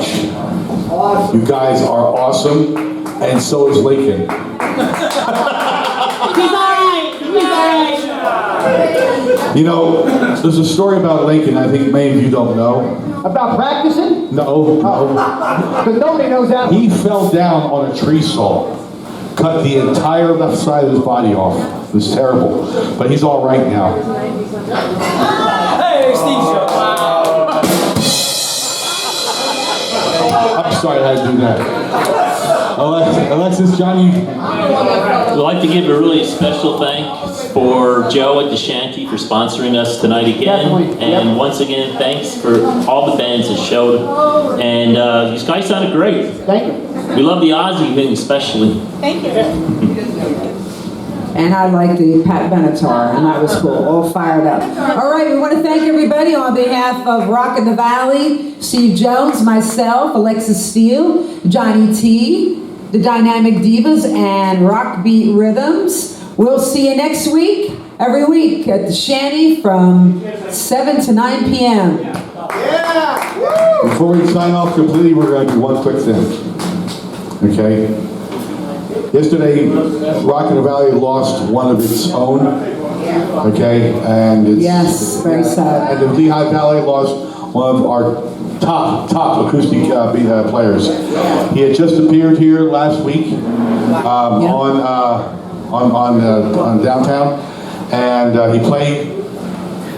much. You guys are awesome, and so is Lincoln. He's alright. He's alright. You know, there's a story about Lincoln I think many of you don't know. About practicing? No. Because nobody knows that. He fell down on a tree saw, cut the entire left side of his body off. It was terrible, but he's all right now. Hey, Steve Show. I'm sorry I had to do that. Alexis, Johnny. We'd like to give a really special thanks for Joe at the Shanty for sponsoring us tonight again. Definitely, And yep. once again, thanks for all the bands that showed. And these guys sounded great. Thank you. We love the Ozzy thing especially. And I like the Pat Benatar, and that was cool, all fired up. All right, we want to thank everybody on behalf of Rock in the Valley, Steve Jones, myself, Alexis Steele, Johnny T, the Dynamic Divas, and Rock Beat Rhythms. We'll see you next week, every week at the Shanty from 7 to 9 p.m. Before we sign off completely, we're going to do one quick thing. Okay? Yesterday, Rock in the Valley lost one of its own. Okay? And it's... Yes, very sad. And the Lehigh Valley lost one of our top acoustic players. He had just appeared here last week on downtown, and he played.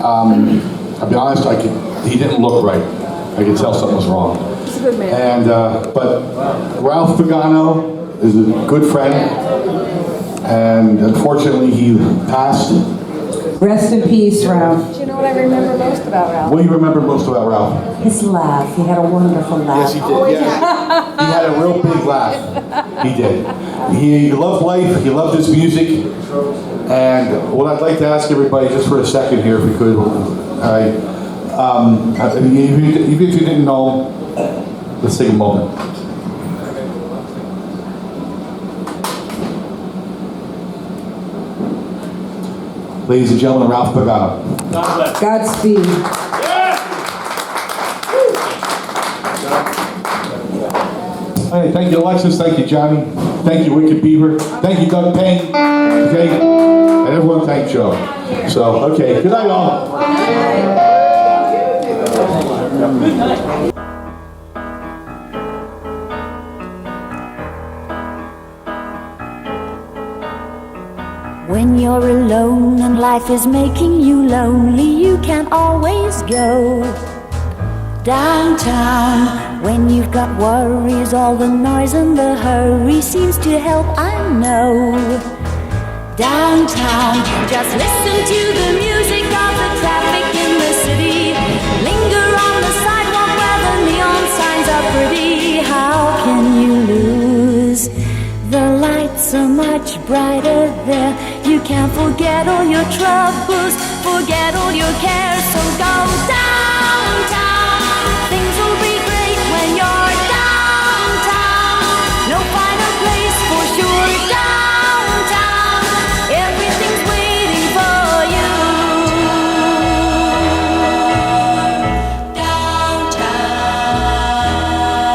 I'll be honest, he didn't look right. I could tell something was wrong. He's a good man. And but Ralph Pagano is a good friend, and unfortunately he passed. Rest in peace, Ralph. Do you know what I remember most about Ralph? What do you remember most about Ralph? His laugh. He had a wonderful laugh. Yes, he did. Yeah. He had a real big laugh. He did. He loved life. He loved his music. And what I'd like to ask everybody, just for a second here, if we could, even if you didn't know, let's take a moment. Ladies and gentlemen, Ralph Pagano. Godspeed. Hey, thank you, Alexis. Thank you, Johnny. Thank you, Wicked Beaver. Thank you, Doug Payne. Okay, and everyone thank Joe. So, okay, good night, all. Good night. When you're alone and life is making you lonely, you can always go downtown. When you've got worries, all the noise and the hurry seems to help, I know. Downtown, just listen to the music of the traffic in the city. Linger on the sidewalk where the neon signs are pretty. How can you lose? The lights are much brighter there. You can't forget all your troubles, forget all your cares. So go downtown. Things will be great when you're downtown. No finer place for sure. Downtown, everything's waiting for you.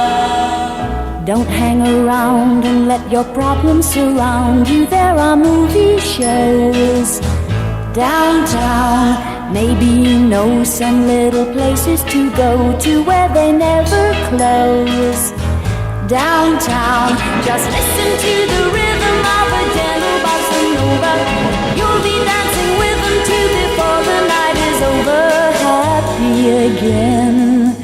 Downtown. Don't hang around and let your problems surround you. There are movie shows downtown. Maybe you know some little places to go to where they never close. Downtown, just listen to the rhythm of a gentle bossa nova. You'll be dancing with them too before the night is over. Happy again.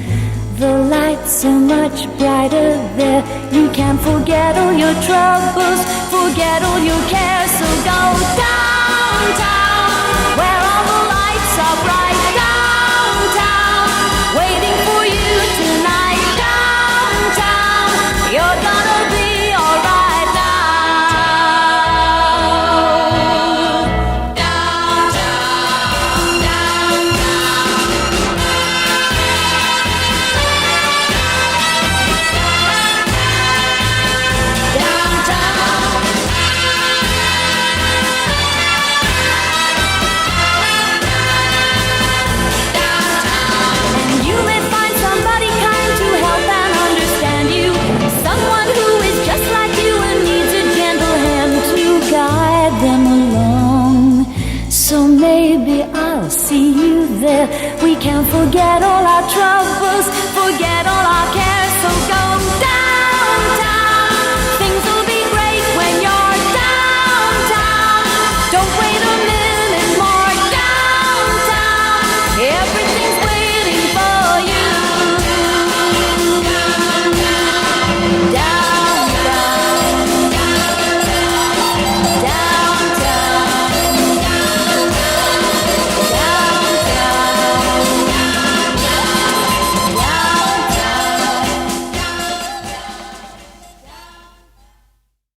The lights are much brighter there. You can forget all your troubles, forget all your cares. So go downtown, where all the lights are bright. Downtown, waiting for you tonight. Downtown, you're gonna be alright now. Downtown, downtown. you there. We can forget all our troubles, forget all our cares, so go down.